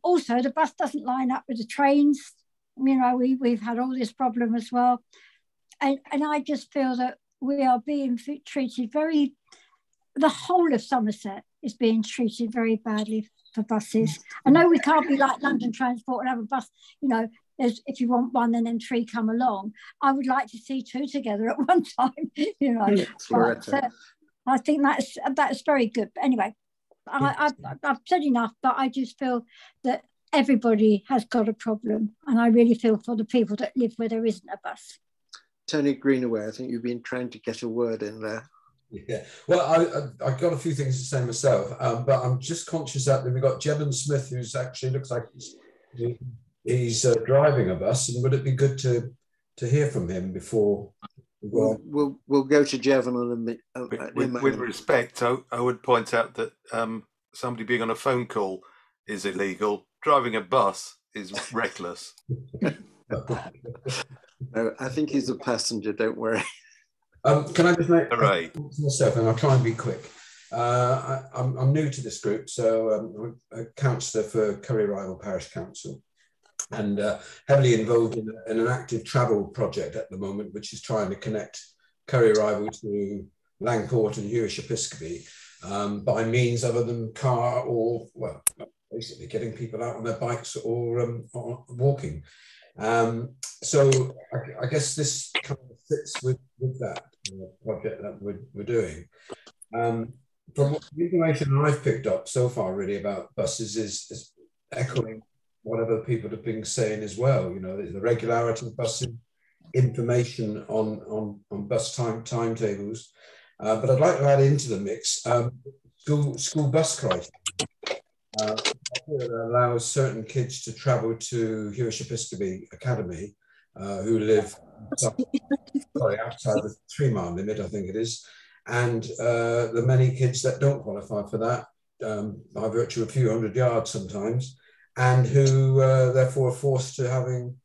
Also, the bus doesn't line up with the trains. We've had all this problem as well. And I just feel that we are being treated the whole of Somerset is being treated very badly for buses. I know we can't be like London Transport and have a bus, if you want one and then 3 come along. I would like to see 2 together at one time, But, I think that's very good. But anyway, I've said enough, but I just feel that everybody has got a problem, and I really feel for the people that live where there isn't a bus. Tony Greenaway, I think you've been trying to get a word in there. Yeah, well, I've got a few things to say myself, but I'm just conscious that we've got Jevon Smith, who's actually looks like he's driving a bus, and would it be good to hear from him before? We'll go to Jevon with respect. I would point out that somebody being on a phone call is illegal. Driving a bus is reckless. No, I think he's a passenger. Don't worry. Can I just make right myself, and I'll try and be quick. I'm new to this group, so I'm a councillor for Curry Rival Parish Council, and heavily involved in an active travel project at the moment, which is trying to connect Curry Rival to Langport and Hewish Episcopi by means other than car or, well, basically getting people out on their bikes or walking. So I guess this kind of fits with that project that we're doing. From what the information I've picked up so far really about buses is echoing what other people have been saying as well. The regularity of buses, information on bus timetables. But I'd like to add into the mix school bus criteria. That allows certain kids to travel to Hewish Episcopi Academy who live outside the 3 mile limit, I think it is, and the many kids that don't qualify for that by virtue of a few hundred yards sometimes, and who therefore are forced to having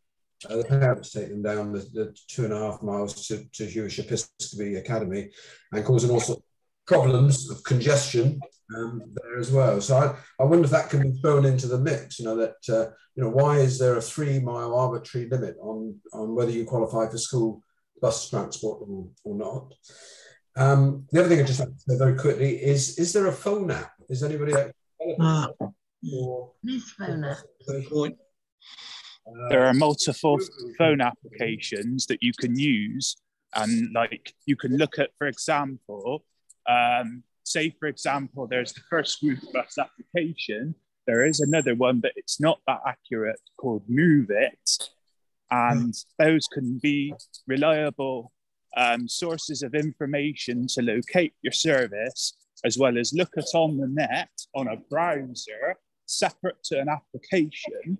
the parents take them down the 2.5 miles to Hewish Episcopi Academy, and causing all sorts of problems of congestion there as well. So I wonder if that can be thrown into the mix, why is there a 3 mile arbitrary limit on whether you qualify for school bus transport or not? The other thing I just like to say very quickly is there a phone app? Is anybody phone app? There are multiple phone applications that you can use, and you can look at, for example, say, for example, there's the first group bus application. There is another one, but it's not that accurate, called Move It. And those can be reliable sources of information to locate your service, as well as look at on the net, on a browser, separate to an application,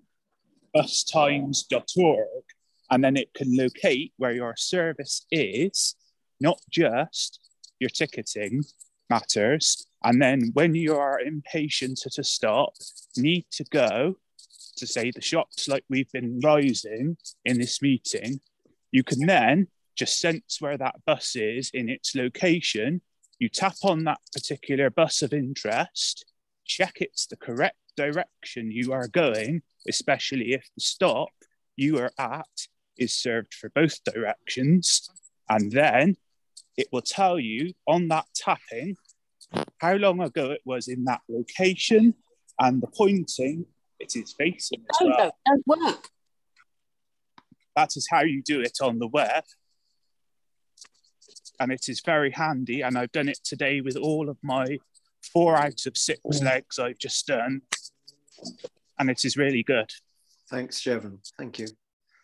bustimes.org. And then it can locate where your service is, not just your ticketing matters. And then when you are impatient at a stop, need to go to, say, the shops like we've been rising in this meeting, you can then just sense where that bus is in its location. You tap on that particular bus of interest, check it's the correct direction you are going, especially if the stop you are at is served for both directions. And then it will tell you on that tapping how long ago it was in that location and the pointing it is facing as well. That does work. That is how you do it on the web. And it is very handy. And I've done it today with all of my 4 out of 6 legs I've just done. And it is really good. Thanks, Jevon. Thank you.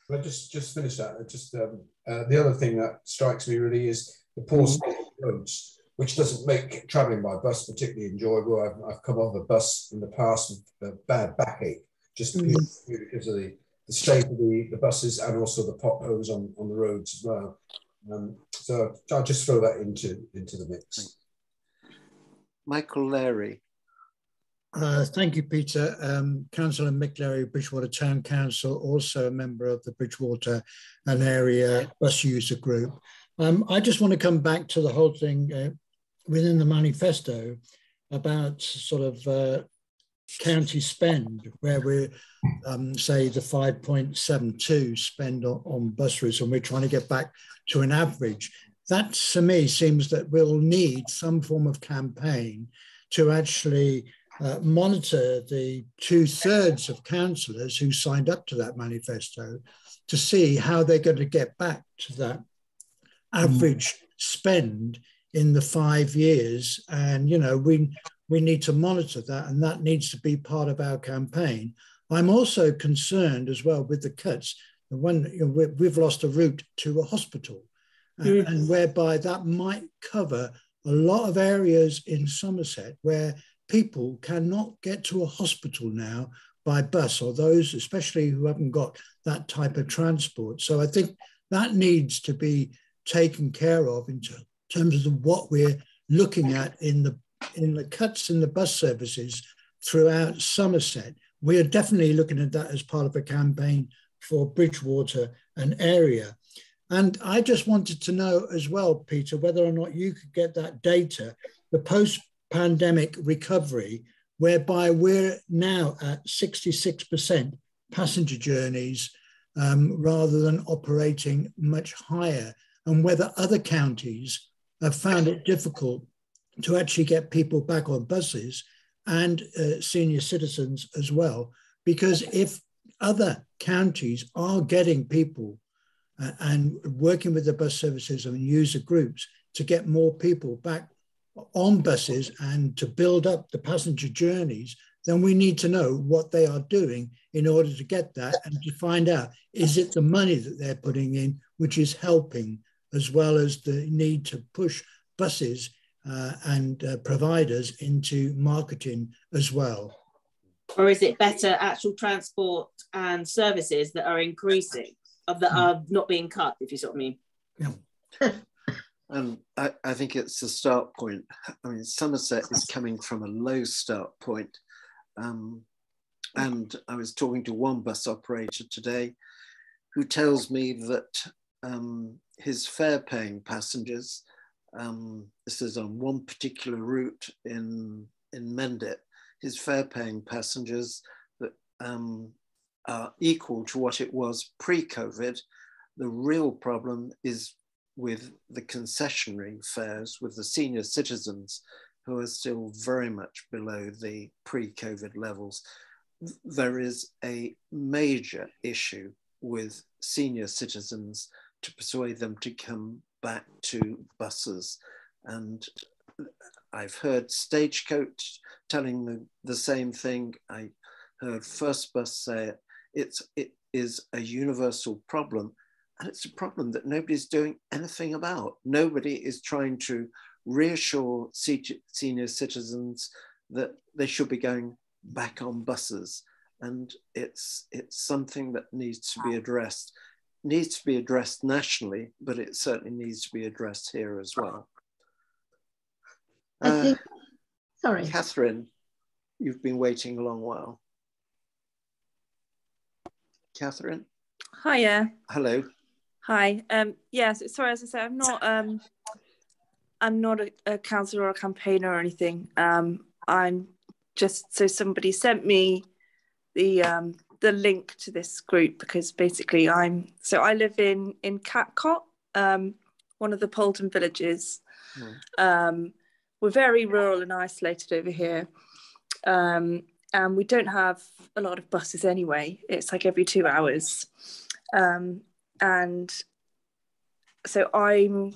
Well, just finish that. Just the other thing that strikes me really is the poor state of roads, which doesn't make travelling by bus particularly enjoyable. I've come off a bus in the past with a bad backache, just because of the state of the buses and also the potholes on the roads as well. So I'll just throw that into the mix. Michael Larry. Thank you, Peter. Councillor Mick Larry, Bridgewater Town Council, also a member of the Bridgewater and Area Bus User Group. I just want to come back to the whole thing within the manifesto about sort of county spend, where we're, say, the 5.72 spend on bus routes, and we're trying to get back to an average. That, to me, seems that we'll need some form of campaign to actually monitor the 2/3 of councillors who signed up to that manifesto to see how they're going to get back to that average spend in the 5 years. And, you know, we need to monitor that, and that needs to be part of our campaign. I'm also concerned as well with the cuts. When we've lost a route to a hospital, and whereby that might cover a lot of areas in Somerset where people cannot get to a hospital now by bus, or those especially who haven't got that type of transport. So I think that needs to be taken care of in terms of what we're looking at in the cuts in the bus services throughout Somerset. We are definitely looking at that as part of a campaign for Bridgewater and area. And I just wanted to know as well, Peter, whether or not you could get that data, the post-pandemic recovery, whereby we're now at 66% passenger journeys rather than operating much higher, and whether other counties have found it difficult to actually get people back on buses and senior citizens as well. Because if other counties are getting people and working with the bus services and user groups to get more people back on buses and to build up the passenger journeys, then we need to know what they are doing in order to get that, and to find out, is it the money that they're putting in which is helping, as well as the need to push buses and providers into marketing as well? Or is it better actual transport and services that are increasing, that are not being cut, if you sort of mean? Yeah. I think it's the start point. I mean, Somerset is coming from a low start point. And I was talking to one bus operator today who tells me that his fare-paying passengers, this is on one particular route in Mendip, his fare-paying passengers that are equal to what it was pre-COVID. The real problem is with the concessionary fares, with the senior citizens who are still very much below the pre-COVID levels. There is a major issue with senior citizens to persuade them to come back to buses. And I've heard Stagecoach telling the same thing. I heard First Bus say it is a universal problem, and it's a problem that nobody's doing anything about. Nobody is trying to reassure senior citizens that they should be going back on buses. And it's something that needs to be addressed. Needs to be addressed nationally, but it certainly needs to be addressed here as well. I think, sorry. Catherine, you've been waiting a long while. Catherine? Hiya. Hello. Hi. Yes, sorry, as I said, I'm not a councillor or a campaigner or anything. I'm just, so somebody sent me the link to this group, because basically I live in Catcott, one of the Poulton villages. We're very rural and isolated over here. And we don't have a lot of buses anyway. It's like every 2 hours. And so I'm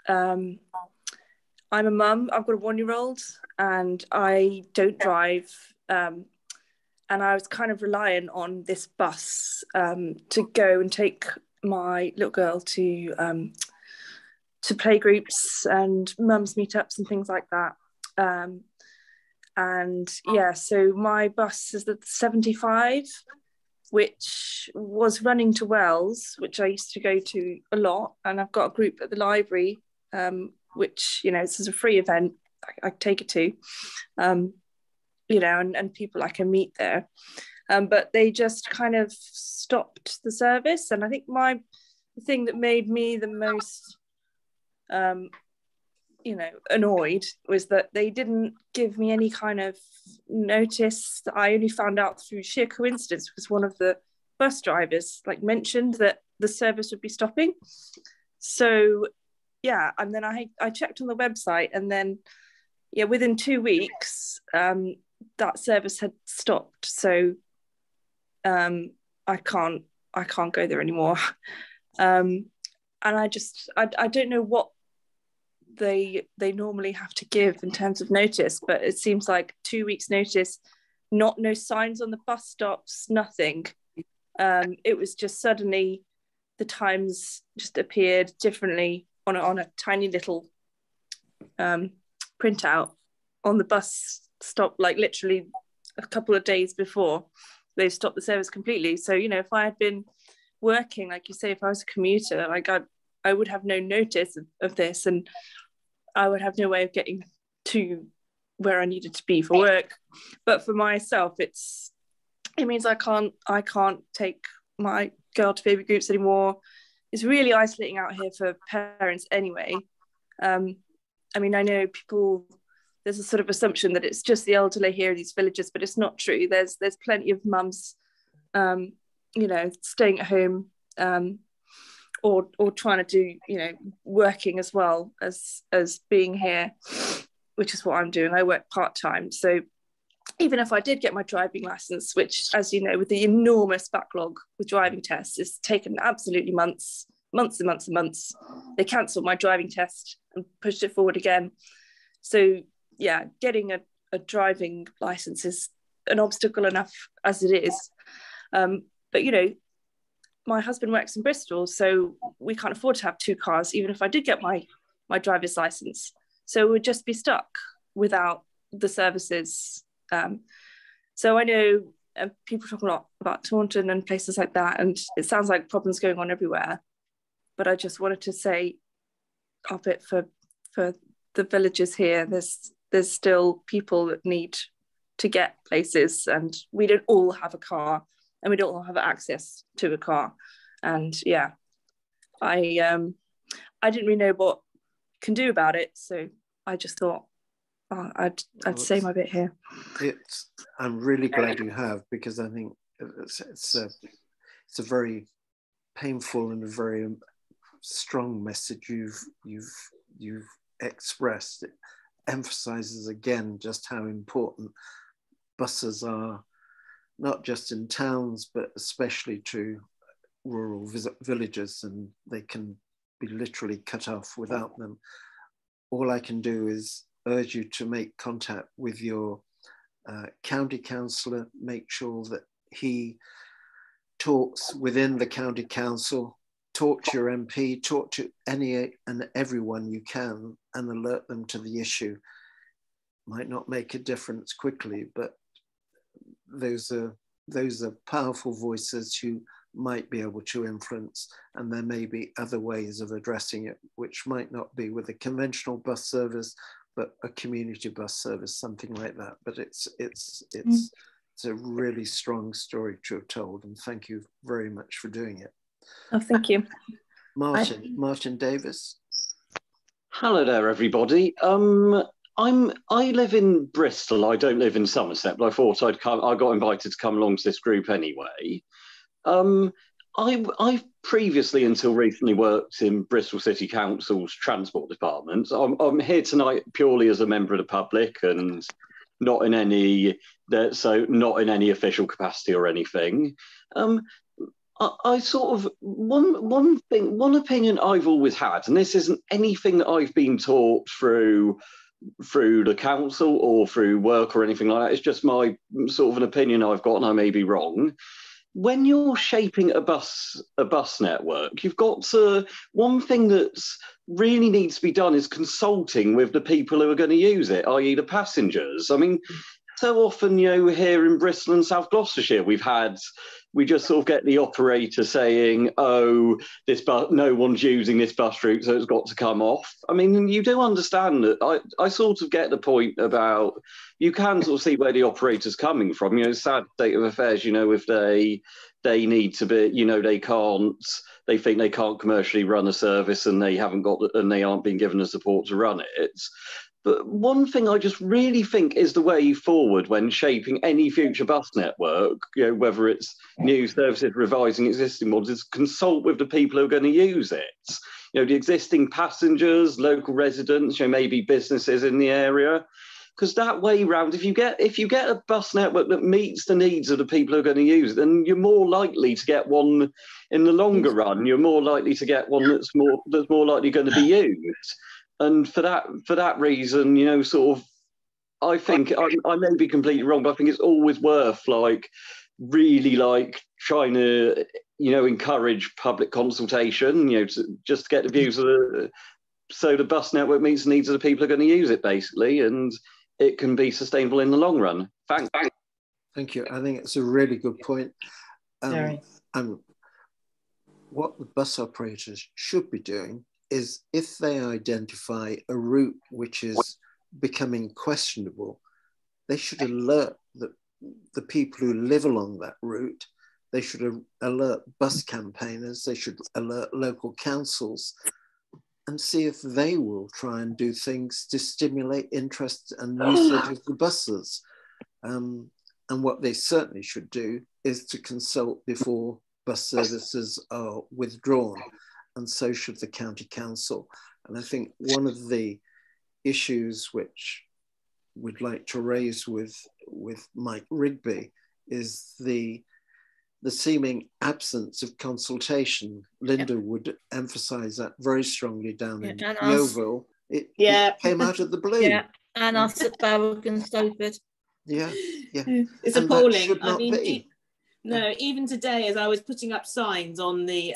a mum. I've got a 1-year-old and I don't drive. And I was kind of reliant on this bus to go and take my little girl to play groups and mums meetups and things like that. And yeah, so my bus is the 75. which was running to Wells, which I used to go to a lot. And I've got a group at the library, which, you know, this is a free event. I take it to, you know, and people I can meet there. But they just kind of stopped the service. And I think the thing that made me the most, you know, annoyed was that they didn't give me any kind of notice. I only found out through sheer coincidence because one of the bus drivers like mentioned that the service would be stopping. So yeah, and then I checked on the website, and then yeah, within 2 weeks that service had stopped. So I can't go there anymore. And I don't know what they normally have to give in terms of notice, but it seems like 2 weeks notice, no signs on the bus stops, nothing. It was just suddenly the times just appeared differently on a tiny little printout on the bus stop, like literally a couple of days before they stopped the service completely. So, you know, if I had been working, like you say, if I was a commuter, like I would have no notice of this, and I would have no way of getting to where I needed to be for work. But for myself, it means I can't take my girl to baby groups anymore. It's really isolating out here for parents anyway. I mean, I know there's a sort of assumption that it's just the elderly here in these villages, but it's not true. There's plenty of mums, you know, staying at home, or trying to do, you know, working as well as being here, which is what I'm doing. I work part-time. So even if I did get my driving license, which, as you know, with the enormous backlog with driving tests, it's taken absolutely months and months. They cancelled my driving test and pushed it forward again. So yeah, getting a driving license is an obstacle enough as it is. But, you know, my husband works in Bristol, so we can't afford to have 2 cars, even if I did get my driver's license. So we'd just be stuck without the services. So I know people talk a lot about Taunton and places like that, and it sounds like problems going on everywhere. But I just wanted to say up it for the villages here, there's still people that need to get places, and we don't all have a car, and we don't all have access to a car. And yeah, I didn't really know what you can do about it, so I just thought I'd say my bit here. I'm really glad you have, because I think it's a very painful and a very strong message you've expressed. It emphasizes again just how important buses are, not just in towns, but especially to rural villages, and they can be literally cut off without them. All I can do is urge you to make contact with your county councillor, make sure that he talks within the county council, talk to your MP, talk to any and everyone you can, and alert them to the issue. Might not make a difference quickly, but those are powerful voices who might be able to influence, and there may be other ways of addressing it, which might not be with a conventional bus service, but a community bus service, something like that. But it's a really strong story to have told, and thank you very much for doing it. Oh, thank you. Martin Davis. Hello there, everybody. I live in Bristol. I don't live in Somerset, but I thought I'd come. I got invited to come along to this group anyway. I've previously, until recently, worked in Bristol City Council's transport department. I'm here tonight purely as a member of the public and not in any official capacity or anything. I sort of one opinion I've always had, and this isn't anything that I've been taught through the council or through work or anything like that. It's just my sort of an opinion I've got, and I may be wrong. When you're shaping a bus network, you've got to, one thing that's really needs to be done is consulting with the people who are going to use it, i.e. the passengers. I mean, so often, here in Bristol and South Gloucestershire, we just sort of get the operator saying, oh, this bus, no one's using this bus route, so it's got to come off. I mean, you do understand that. I sort of get the point about, you can sort of see where the operator's coming from. Sad state of affairs, if they need to be, they think they can't commercially run a service and they aren't being given the support to run it. But one thing I just really think is the way forward when shaping any future bus network, whether it's new services, revising existing ones, is consult with the people who are going to use it. The existing passengers, local residents, maybe businesses in the area. Because that way round, if you get a bus network that meets the needs of the people who are going to use it, then you're more likely to get one in the longer run. You're more likely to get one that's more likely going to be used. And for that reason, sort of, I think I may be completely wrong, but I think it's always worth really trying to encourage public consultation, just to get the views of so the bus network meets the needs of the people who are going to use it, basically, and it can be sustainable in the long run. Thanks. Thank you. I think it's a really good point. What the bus operators should be doing is, if they identify a route which is becoming questionable, they should alert the people who live along that route. They should alert bus campaigners. They should alert local councils and see if they will try and do things to stimulate interest and usage of the buses. And what they certainly should do is to consult before bus services are withdrawn, and so should the county council. And I think one of the issues which we'd like to raise with Mike Rigby is the seeming absence of consultation. Linda would emphasize that very strongly down in Yeovil. It came out of the blue. Yeah, and us at Berwick and Stowford. Yeah. It's and appalling. I mean, no, even today, as I was putting up signs on the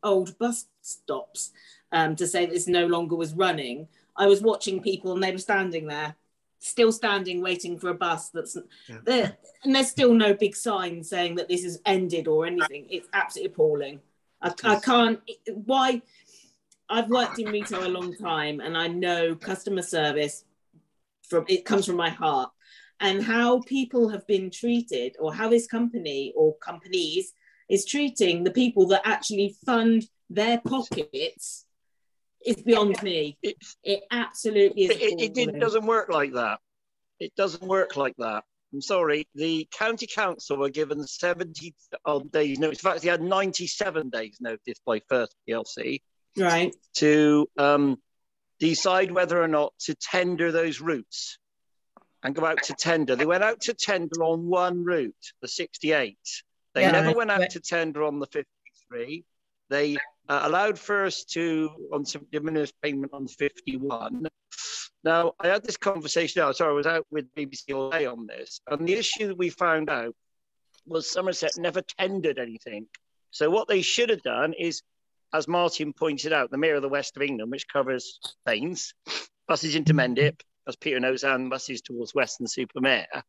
old bus stops to say that this no longer was running, I was watching people and they were standing there, still standing, waiting for a bus that's there, and there's still no big sign saying that this is ended or anything. It's absolutely appalling. I can't. Why? I've worked in retail a long time, and I know customer service it comes from my heart. And how people have been treated, or how this company or companies is treating the people that actually fund their pockets, is beyond me. It absolutely is. It doesn't work like that. It doesn't work like that. I'm sorry. The county council were given 70 odd days notice. In fact, they had 97 days notice by First PLC, right, to decide whether or not to tender those routes and go out to tender. They went out to tender on one route, the 68. They never went out to tender on the 53. They allowed first on some diminished payment on the 51. Now, I had this conversation, I was out with BBC all day on this, and the issue that we found out was Somerset never tendered anything. So what they should have done is, as Martin pointed out, the Mayor of the West of England, which covers Thames, buses into Mendip, as Peter knows, and buses towards Weston-super-Mare,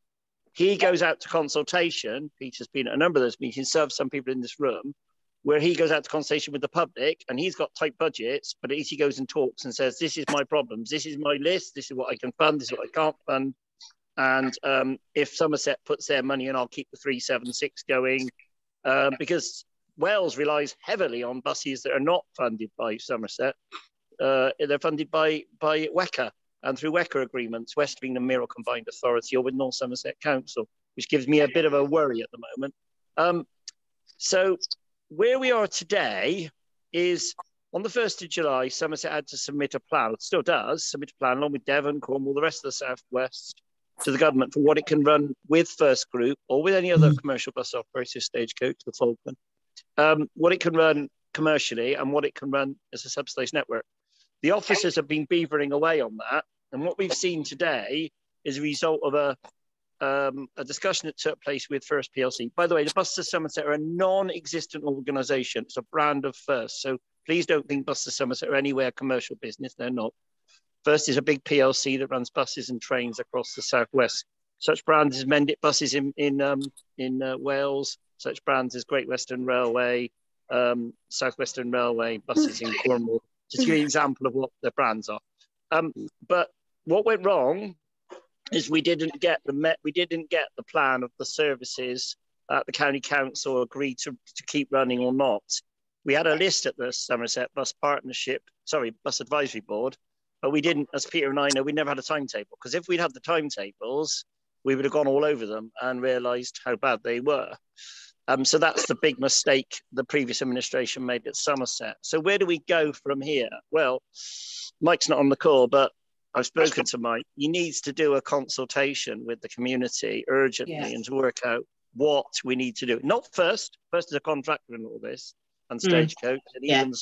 he goes out to consultation. Peter's been at a number of those meetings, served some people in this room, where he goes out to consultation with the public, and he's got tight budgets, but at least he goes and talks and says, this is my problems, this is my list, this is what I can fund, this is what I can't fund. And if Somerset puts their money in, I'll keep the 376 going, because Wales relies heavily on buses that are not funded by Somerset. They're funded by WECA, and through WECA agreements, West of England Mirror Combined Authority, or with North Somerset Council, which gives me a bit of a worry at the moment. So where we are today is, on the 1st of July, Somerset had to submit a plan, it still does, submit a plan along with Devon, Cornwall, the rest of the South West, to the government for what it can run with First Group or with any other commercial bus operator, Stagecoach, the Falcon, what it can run commercially and what it can run as a subsidised network. The officers have been beavering away on that, and what we've seen today is a result of a discussion that took place with First PLC. By the way, the Buses of Somerset are a non-existent organisation. It's a brand of First, so please don't think Buses of Somerset are anywhere commercial business. They're not. First is a big PLC that runs buses and trains across the southwest such brands as Mendip buses in Wales, such brands as Great Western Railway, South Western Railway buses in Cornwall, just to give you an example of what the brands are. But what went wrong is we didn't get the plan of the services that the county council agreed to keep running or not. We had a list at the Somerset Bus Bus Advisory Board, but we didn't, as Peter and I know, we never had a timetable, because if we'd had the timetables, we would have gone all over them and realised how bad they were. So that's the big mistake the previous administration made at Somerset. So where do we go from here? Well, Mike's not on the call, but I've spoken to Mike. He needs to do a consultation with the community urgently and to work out what we need to do. Not first is a contractor in all this, and Stagecoach, and even the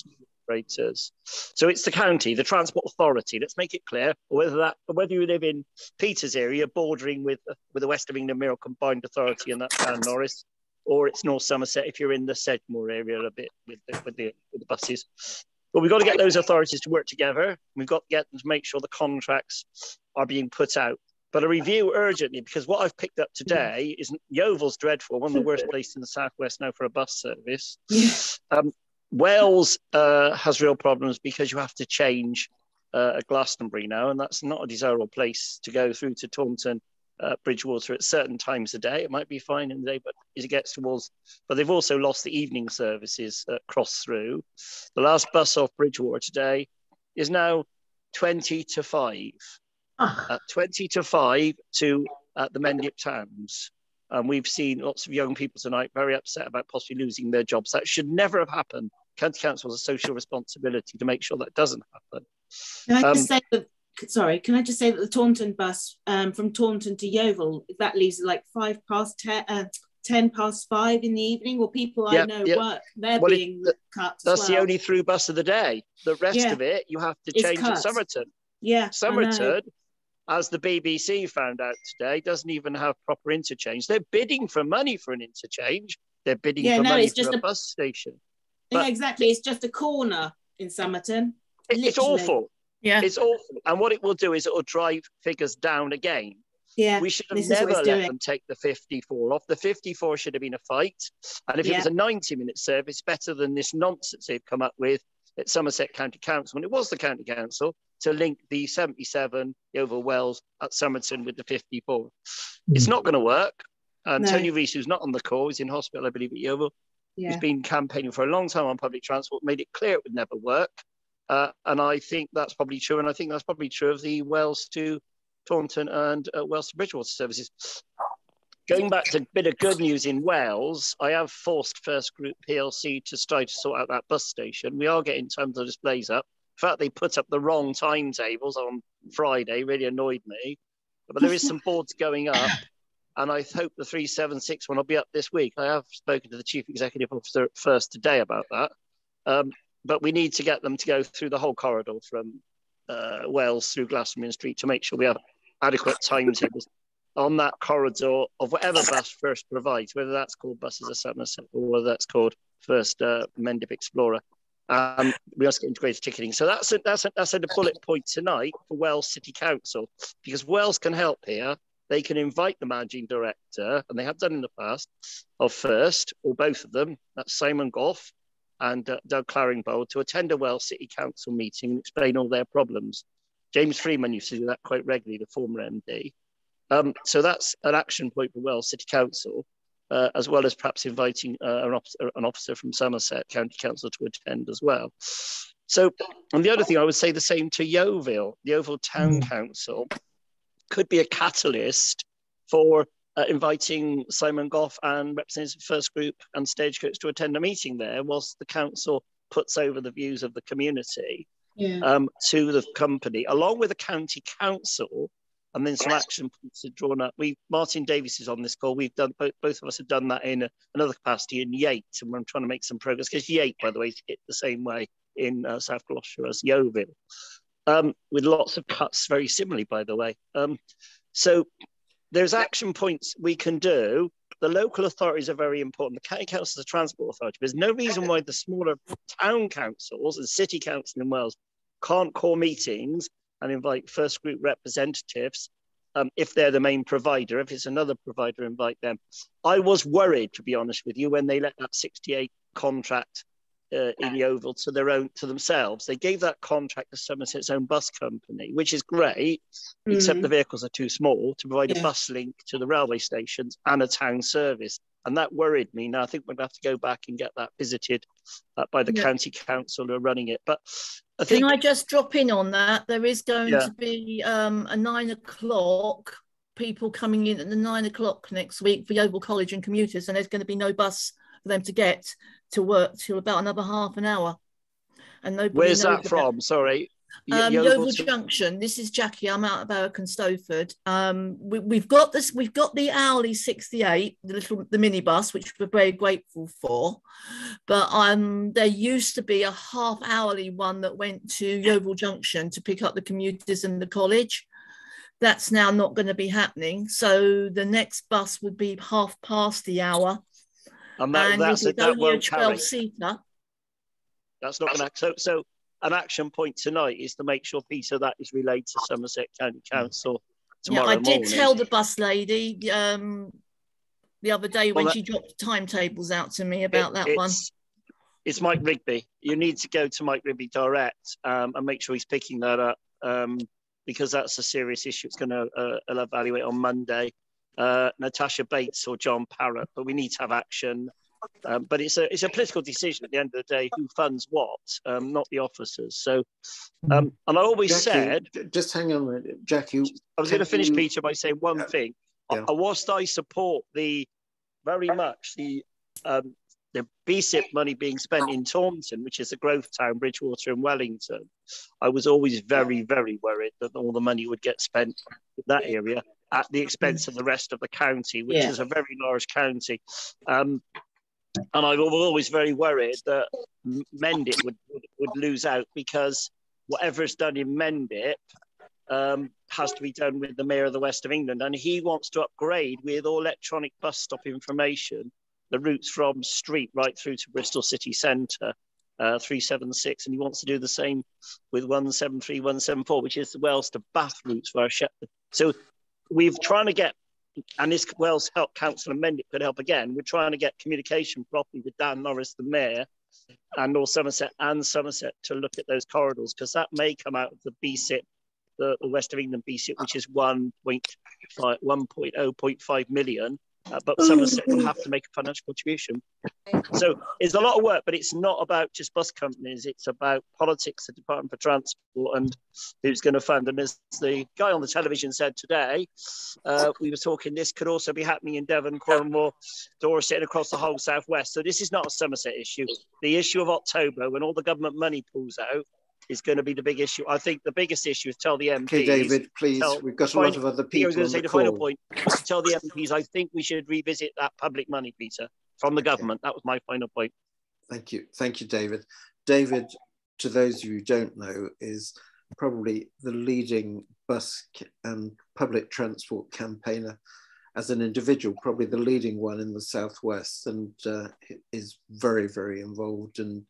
operators. So it's the county, the Transport Authority. Let's make it clear, whether you live in Peter's area, bordering with the West of England Mirror Combined Authority, and that's down Norris, or it's North Somerset if you're in the Sedgemoor area a bit with the buses. But we've got to get those authorities to work together. We've got to get them to make sure the contracts are being put out. But a review urgently, because what I've picked up today is Yeovil's dreadful, one of the worst places in the southwest now for a bus service. Wales has real problems because you have to change at Glastonbury now, and that's not a desirable place to go through to Taunton, Bridgewater at certain times of day. It might be fine in the day, but as it gets towards, but they've also lost the evening services cross through. The last bus off Bridgewater today is now 20 to 5. 20 to 5 to the Mendip towns. We've seen lots of young people tonight very upset about possibly losing their jobs. That should never have happened. County Council has a social responsibility to make sure that doesn't happen. Can I just say that the Taunton bus from Taunton to Yeovil, that leaves like 10 past 5 in the evening, or people I know work, they're being cut. That's the only through bus of the day. The rest of it, you have to change at Somerton. Somerton, as the BBC found out today, doesn't even have proper interchange. They're bidding for money for an interchange. They're bidding for money for a bus station. But exactly, it's just a corner in Somerton. It's awful. It's awful. And what it will do is it will drive figures down again. We should have never let them take the 54 off. The 54 should have been a fight. And if it was a 90-minute service, better than this nonsense they've come up with at Somerset County Council, when it was the County Council, to link the 77 Yeovil Wells at Somerton with the 54. It's not going to work. And Tony Rees, who's not on the call, is in hospital, I believe, at Yeovil. He's been campaigning for a long time on public transport, made it clear it would never work. And I think that's probably true. And I think that's probably true of the Wells to Taunton and Wells to Bridgewater services. Going back to a bit of good news in Wales, I have forced First Group PLC to try to sort out that bus station. We are getting tons of displays up. In fact, they put up the wrong timetables on Friday, really annoyed me. But there is some boards going up, and I hope the 376 one will be up this week. I have spoken to the Chief Executive Officer first today about that. But we need to get them to go through the whole corridor from Wales through Glastonbury Street to make sure we have adequate timetables on that corridor of whatever bus First provides, whether that's called Buses of Somerset or whether that's called First Mendip Explorer. We also get integrated ticketing. So that's a bullet point tonight for Wales City Council, because Wales can help here. They can invite the managing director, and they have done in the past, of First, or both of them, that's Simon Goff and Doug Claringbold, to attend a Wales City Council meeting and explain all their problems. James Freeman used to do that quite regularly, the former MD. So that's an action point for Wales City Council, as well as perhaps inviting an officer from Somerset County Council to attend as well. So, and the other thing I would say the same to Yeovil. The Yeovil Town Council could be a catalyst for inviting Simon Goff and representatives of First Group and Stagecoach to attend a meeting there, whilst the council puts over the views of the community to the company, along with the county council, and then some action points are drawn up. Martin Davies is on this call. We've done, both of us have done that in another capacity in Yate, and we're trying to make some progress, because Yate, by the way, is hit the same way in South Gloucestershire as Yeovil, with lots of cuts very similarly, by the way. So there's action points we can do. The local authorities are very important. The county council is a transport authority. There's no reason why the smaller town councils and city council in Wales can't call meetings and invite First Group representatives if they're the main provider. If it's another provider, invite them. I was worried, to be honest with you, when they let that 68 contract in Yeovil to themselves. They gave that contract to Somerset's own bus company, which is great, except the vehicles are too small to provide a bus link to the railway stations and a town service. And that worried me. Now I think we're going to have to go back and get that visited by the county council who are running it. But I think, can I just drop in on that? There is going to be a 9 o'clock, people coming in at the 9 o'clock next week for Yeovil College and commuters, and there's going to be no bus for them to get to work till about another half an hour. And nobody where's knows that from? Sorry. Yeovil Junction. This is Jackie. I'm out of Berwick and Stowford. We've got this. We've got the hourly 68, the minibus, which we're very grateful for. But there used to be a half hourly one that went to Yeovil Junction to pick up the commuters and the college. That's now not going to be happening. So the next bus would be half past the hour, and it's only a 12-seater. That's not going to. So an action point tonight is to make sure, Peter, that is relayed to Somerset County Council tomorrow morning. I did tell the bus lady the other day when she dropped timetables out to me about that one. It's Mike Rigby. You need to go to Mike Rigby direct and make sure he's picking that up because that's a serious issue. It's going to evaluate on Monday. Natasha Bates or John Parrott, but we need to have action. But it's a political decision at the end of the day who funds what, not the officers. So, and I always Jackie, said, just hang on a minute, Jackie. I was going to finish, Peter, by saying one thing. Whilst I support very much the BSIP money being spent in Taunton, which is a growth town, Bridgewater and Wellington, I was always very, very worried that all the money would get spent in that area at the expense of the rest of the county, which is a very large county. And I was always very worried that Mendip would lose out because whatever is done in Mendip has to be done with the Mayor of the West of England. And he wants to upgrade with all electronic bus stop information, the routes from Street right through to Bristol City Centre, 376. And he wants to do the same with 173, 174, which is the Wells to Bath routes for our Shepherd. So we're trying to get, and this Wells Help Council and Mendip could help again. We're trying to get communication properly with Dan Norris, the mayor, and North Somerset and Somerset to look at those corridors, because that may come out of the BSIP, the West of England BSIP, which is 1.5 million. But Somerset will have to make a financial contribution. So it's a lot of work, but it's not about just bus companies. It's about politics, the Department for Transport, and who's going to fund. And as the guy on the television said today, we were talking, this could also be happening in Devon, Cornwall, Dorset, and across the whole southwest. So this is not a Somerset issue. The issue of October, when all the government money pulls out, is going to be the big issue. I think the biggest issue is tell the MPs. Okay, David, please. We've got a lot of other people. I was going to say the final point is to tell the MPs. I think we should revisit that public money, Peter, from the government. That was my final point. Thank you, David. David, to those of you who don't know, is probably the leading bus and public transport campaigner as an individual, probably the leading one in the southwest, and is very, very involved and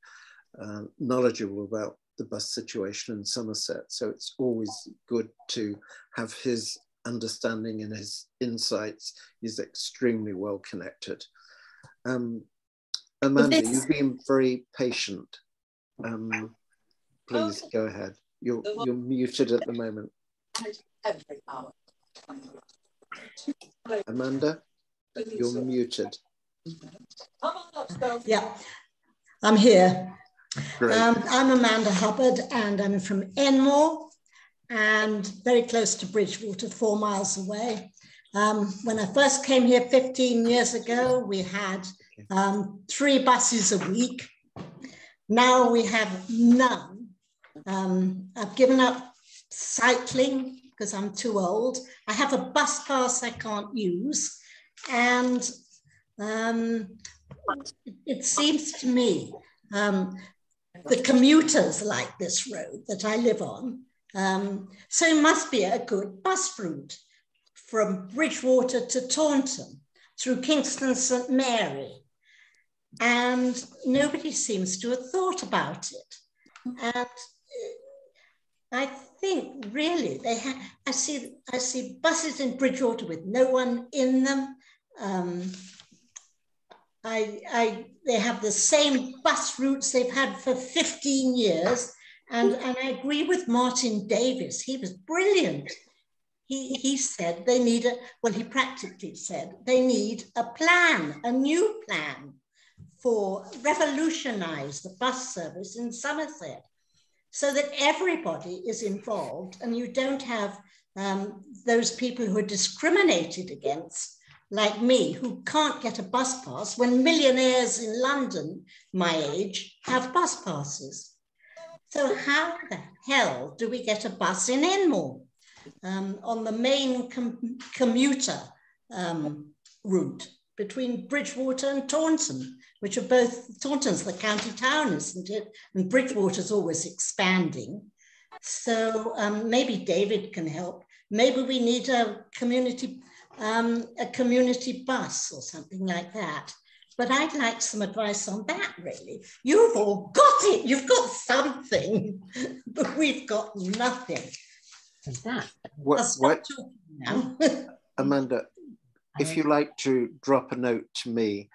knowledgeable about the bus situation in Somerset. So it's always good to have his understanding and his insights. He's extremely well connected. Amanda, you've been very patient. Please go ahead. You're muted at the moment. Amanda, you're muted. Yeah, I'm here. I'm Amanda Hubbard, and I'm from Enmore and very close to Bridgewater, 4 miles away. When I first came here 15 years ago, we had 3 buses a week. Now we have none. I've given up cycling because I'm too old. I have a bus pass I can't use. And it seems to me the commuters like this road that I live on. So it must be a good bus route from Bridgewater to Taunton through Kingston St Mary. And nobody seems to have thought about it. And I think really, I see buses in Bridgewater with no one in them. They have the same bus routes they've had for 15 years. And I agree with Martin Davis. He was brilliant. He said they need he practically said they need a plan, a new plan for revolutionize the bus service in Somerset so that everybody is involved and you don't have those people who are discriminated against, like me, who can't get a bus pass when millionaires in London, my age, have bus passes. So how the hell do we get a bus in Enmore on the main commuter route between Bridgewater and Taunton, which are both, Taunton's the county town, isn't it? And Bridgewater's always expanding. So maybe David can help. Maybe we need a community bus or something like that. But I'd like some advice on that, really. You've all got it. You've got something, but we've got nothing. And that. What now. Amanda, if you like to drop a note to me,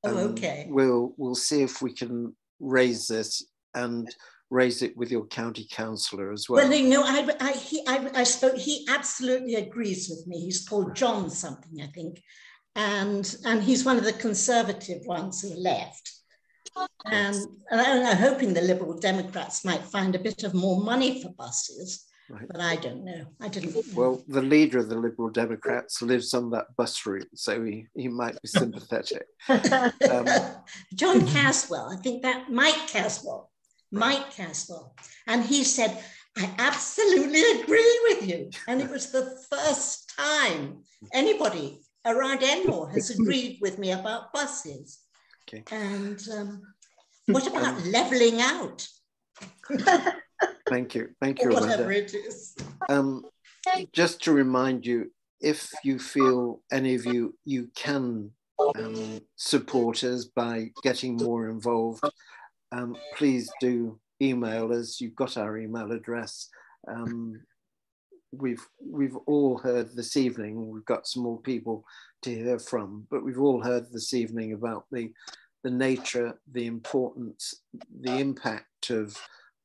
okay. We'll see if we can raise this and raise it with your county councillor as well. Well, you know, I spoke. He absolutely agrees with me. He's called John something, I think. And he's one of the Conservative ones who left. And I'm hoping the Liberal Democrats might find a bit of more money for buses, right. But I don't know. I didn't know. Well, the leader of the Liberal Democrats lives on that bus route, so he might be sympathetic. John Caswell, I think that Mike Caswell. And he said, I absolutely agree with you. And it was the first time anybody around Enmore has agreed with me about buses. Okay. And what about levelling out? Thank you, whatever it is. Just to remind you, if you feel any of you can support us by getting more involved, please do email us. You've got our email address. We've all heard this evening, we've got some more people to hear from, but we've all heard this evening about the nature, the importance, the impact of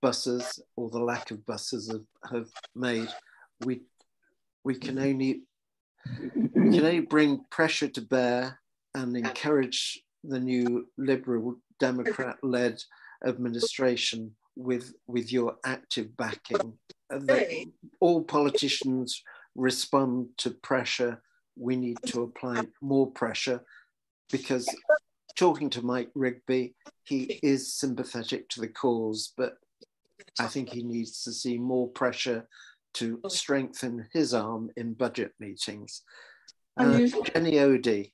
buses, or the lack of buses have made. We can only bring pressure to bear and encourage the new Liberal Democrat-led administration with your active backing. All politicians respond to pressure. We need to apply more pressure, because talking to Mike Rigby, he is sympathetic to the cause, but I think he needs to see more pressure to strengthen his arm in budget meetings. Jenny Odie.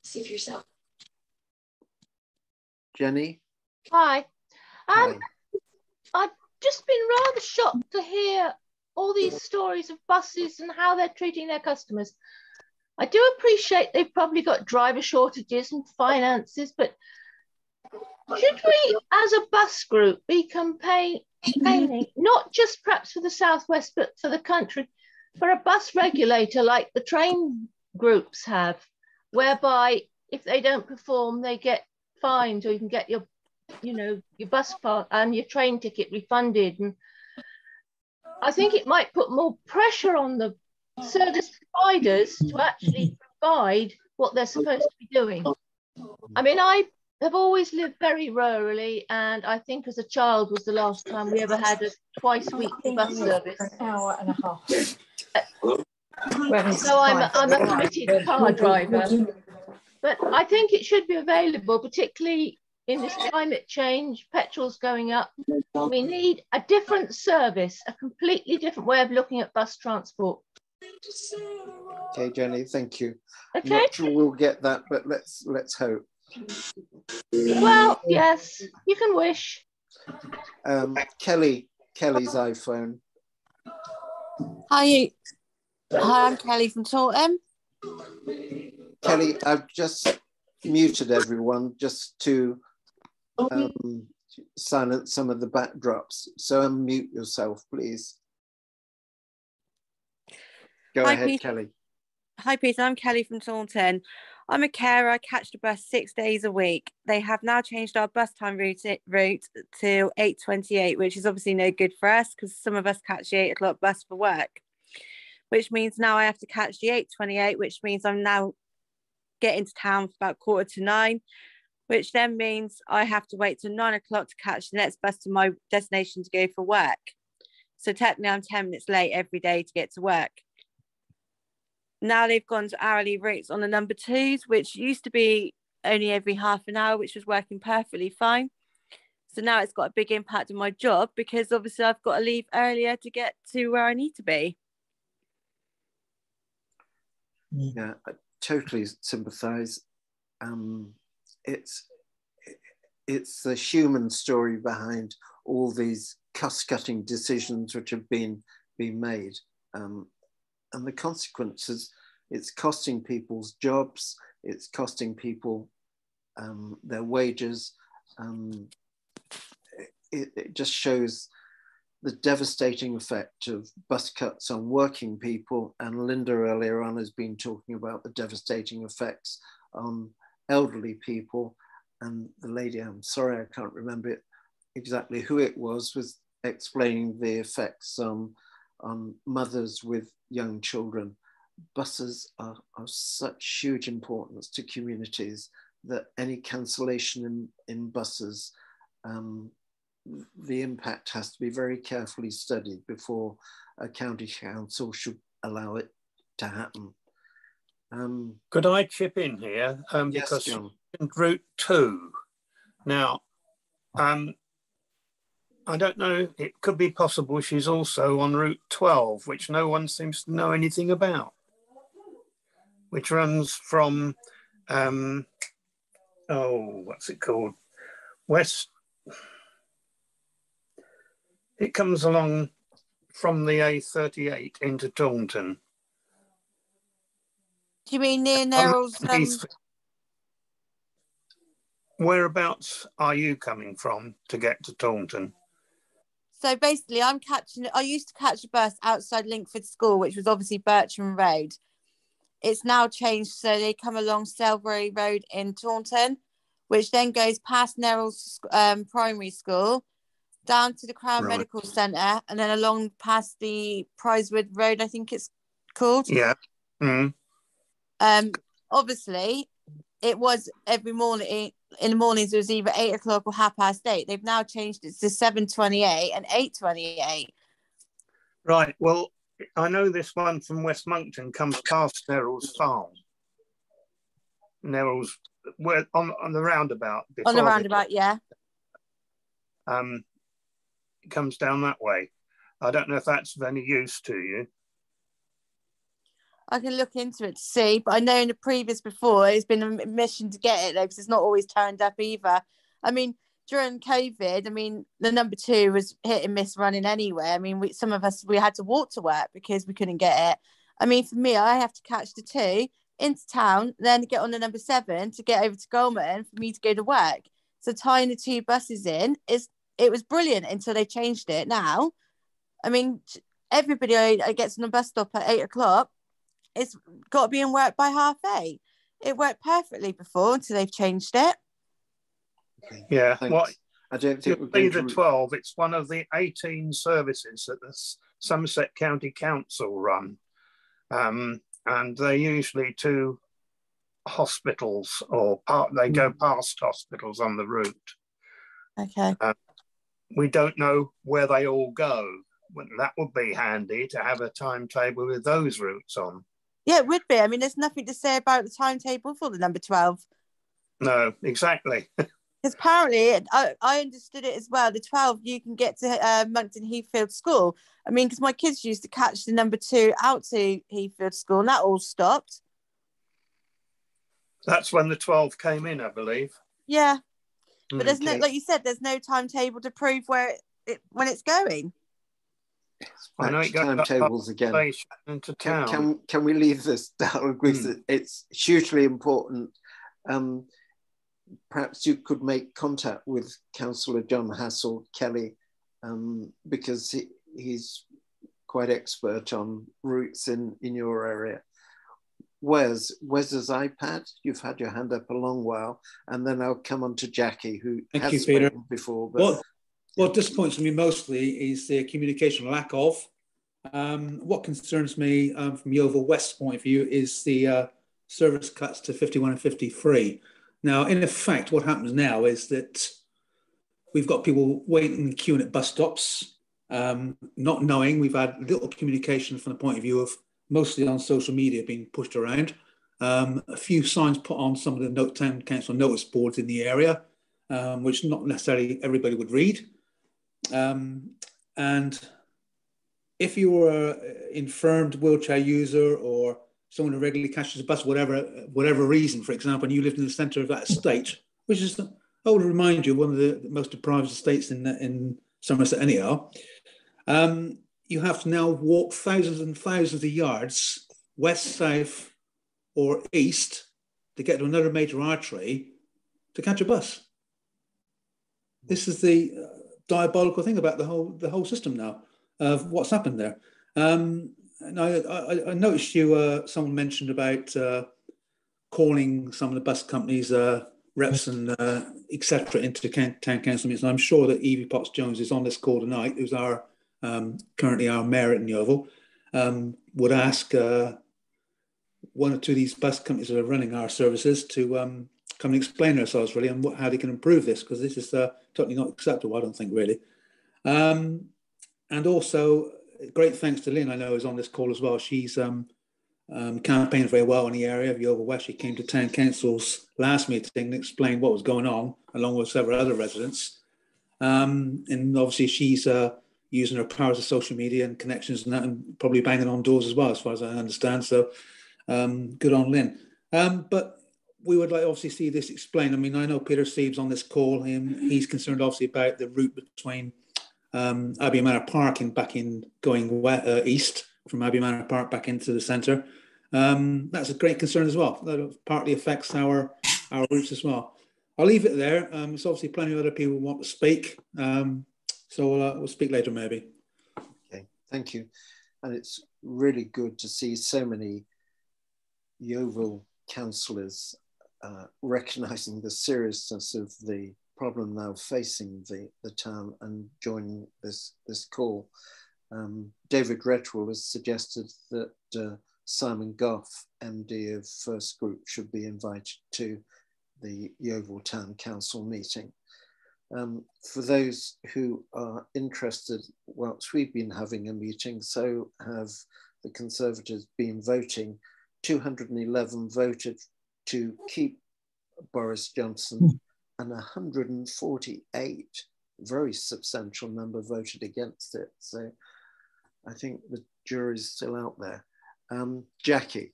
See for yourself. Jenny? Hi. I've just been rather shocked to hear all these stories of buses and how they're treating their customers. I do appreciate they've probably got driver shortages and finances, but should we, as a bus group, be campaigning, not just perhaps for the Southwest, but for the country, for a bus regulator like the train groups have, whereby if they don't perform, they get fined, or you can get your bus pass and your train ticket refunded. And I think it might put more pressure on the service providers to actually provide what they're supposed to be doing. I mean, I have always lived very rurally, and I think as a child was the last time we ever had a twice-weekly bus service. An hour and a half. So I'm a committed car driver, but I think it should be available, particularly in this climate change, petrol's going up. We need a different service, a completely different way of looking at bus transport. Okay, Jenny, thank you. Okay. I'm not sure we'll get that, but let's hope. Well, yes, you can wish. Kelly's iPhone. Hi, I'm Kelly from Taunton. Kelly, I've just muted everyone just to silence some of the backdrops. So unmute yourself, please. Go ahead, Peter. Kelly. Hi, Peter. I'm Kelly from Taunton. I'm a carer. I catch the bus 6 days a week. They have now changed our bus time route to 8:28, which is obviously no good for us because some of us catch the 8 o'clock bus for work, which means now I have to catch the 8:28, which means I'm now getting to town for about 8:45, which then means I have to wait till 9 o'clock to catch the next bus to my destination to go for work. So technically I'm 10 minutes late every day to get to work. Now they've gone to hourly rates on the number 2s, which used to be only every half an hour, which was working perfectly fine. So now it's got a big impact on my job because obviously I've got to leave earlier to get to where I need to be. Yeah, I totally sympathise. It's the human story behind all these cost-cutting decisions which have been made. And the consequences, it's costing people's jobs, it's costing people their wages. It just shows the devastating effect of bus cuts on working people. And Linda earlier on has been talking about the devastating effects on elderly people. And the lady, I'm sorry, I can't remember exactly who it was explaining the effects on mothers with young children. Buses are of such huge importance to communities that any cancellation in buses, the impact has to be very carefully studied before a county council should allow it to happen. Could I chip in here? Yes, because John. Route 2. Now, I don't know, it could be possible she's also on Route 12, which no one seems to know anything about, which runs from, what's it called? West. It comes along from the A38 into Taunton. Do you mean near Nerrill's? Whereabouts are you coming from to get to Taunton? So basically, I used to catch a bus outside Linkford School, which was obviously Bircham Road. It's now changed, so they come along Selbury Road in Taunton, which then goes past Nerrill's Primary School, down to the Crown Medical Centre, and then along past the Prizewood Road, I think it's called. Yeah. Mm. Obviously, it was every morning. In the mornings, it was either 8 o'clock or 8:30. They've now changed it to 7:28 and 8:28. Right. Well, I know this one from West Monkton comes past Nerrill's farm. Nerrill's on the roundabout. On the roundabout, yeah. It comes down that way. I don't know if that's of any use to you. I can look into it to see, but I know in the previous before it's been a mission to get it though, because it's not always turned up either. I mean, during COVID, I mean, the number 2 was hit and miss running anyway. I mean, some of us, we had to walk to work because we couldn't get it. I mean, for me, I have to catch the 2 into town, then get on the number 7 to get over to Goulburn for me to go to work. So tying the 2 buses in, it was brilliant until they changed it now. I mean, everybody gets on the bus stop at 8 o'clock. It's got to be in work by 8:30. It worked perfectly before until they've changed it. Yeah, what I don't think we're going to... the 12. It's one of the 18 services that the Somerset County Council run, and they're usually to hospitals or they go past hospitals on the route. Okay. We don't know where they all go. That would be handy to have a timetable with those routes on. Yeah, it would be. I mean, there's nothing to say about the timetable for the number 12. No, exactly. Because apparently, I understood it as well. The 12, you can get to Monkton Heathfield School. I mean, because my kids used to catch the number 2 out to Heathfield School, and that all stopped. That's when the 12 came in, I believe. Yeah, but there's no, like you said, there's no timetable to prove when it's going. I know it goes timetables again. Into town. Can we leave this dialogue? It's hugely important. perhaps you could make contact with Councillor John Hassell Kelly, because he's quite expert on routes in your area. Wes's iPad, you've had your hand up a long while, and then I'll come on to Jackie, who Thank has you, Peter. spoken before. But what disappoints me mostly is the communication lack of. What concerns me from Yeovil West's point of view is the service cuts to 51 and 53. Now, in effect, what happens now is that we've got people waiting and queuing at bus stops, not knowing. We've had little communication from the point of view of mostly on social media being pushed around. A few signs put on some of the town council notice boards in the area, which not necessarily everybody would read. And if you were an infirmed wheelchair user or someone who regularly catches a bus, whatever reason, for example, and you lived in the centre of that estate, which is, I would remind you, one of the most deprived estates in Somerset anyhow, you have to now walk thousands and thousands of yards west, south, or east to get to another major artery to catch a bus. This is the diabolical thing about the whole system now of what's happened there. And I noticed someone mentioned about calling some of the bus companies reps and etc. into town council meetings. And I'm sure that Evie Potts-Jones is on this call tonight, who's currently our mayor at Yeovil, would ask one or two of these bus companies that are running our services to come and explain themselves really and how they can improve this, because this is totally not acceptable, I don't think, really. And also, great thanks to Lynn, I know, is on this call as well. She's campaigned very well in the area of Yeovil West. She came to town council's last meeting and explained what was going on, along with several other residents. And obviously, she's using her powers of social media and connections and that, and probably banging on doors as well, as far as I understand. So good on Lynn. But we would like obviously see this explained. I mean, I know Peter Sieb's on this call, and he's concerned obviously about the route between Abbey Manor Park and going east from Abbey Manor Park back into the centre. That's a great concern as well. That partly affects our routes as well. I'll leave it there. There's obviously plenty of other people who want to speak. So we'll speak later, maybe. Okay, thank you. And it's really good to see so many Yeovil councillors recognising the seriousness of the problem now facing the town and joining this call. David Retwell has suggested that Simon Goff, MD of First Group, should be invited to the Yeovil Town Council meeting. For those who are interested, whilst we've been having a meeting, so have the Conservatives been voting. 211 voted to keep Boris Johnson, and 148, very substantial number, voted against it. So I think the jury's still out there. Jackie,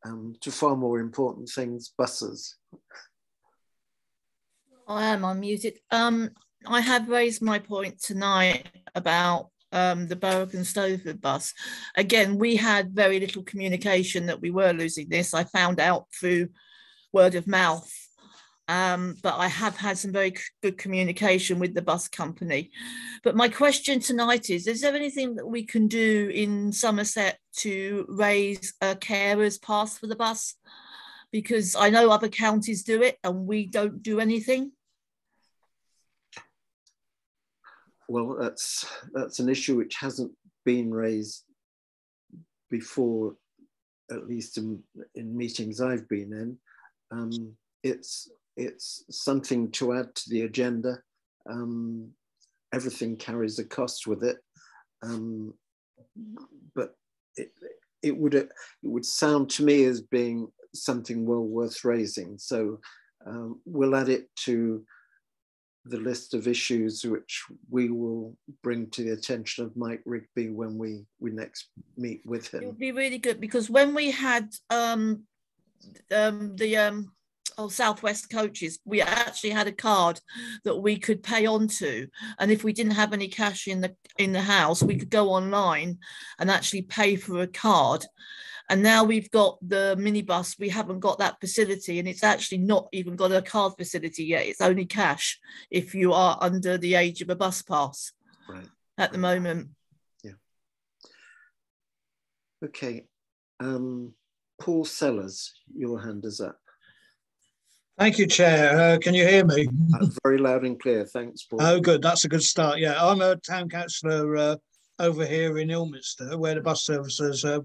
to far more important things, buses. I am unmuted. I have raised my point tonight about the Berwick and Stowford bus. Again, we had very little communication that we were losing this. I found out through word of mouth. But I have had some very good communication with the bus company. But my question tonight is there anything that we can do in Somerset to raise a carer's pass for the bus? Because I know other counties do it and we don't do anything. Well, that's an issue which hasn't been raised before, at least in meetings I've been in. It's something to add to the agenda. Everything carries a cost with it, but it would sound to me as being something well worth raising. So we'll add it to the list of issues which we will bring to the attention of Mike Rigby when we next meet with him. It would be really good, because when we had Southwest coaches, we actually had a card that we could pay onto, and if we didn't have any cash in the house, we could go online and actually pay for a card. And now we've got the minibus, we haven't got that facility, and it's actually not even got a card facility yet. It's only cash if you are under the age of a bus pass at the moment. Yeah. Okay. Paul Sellers, your hand is up. Thank you, Chair. Can you hear me? Very loud and clear. Thanks, Paul. Oh, good. That's a good start. Yeah, I'm a town councillor over here in Ilminster, where the bus services have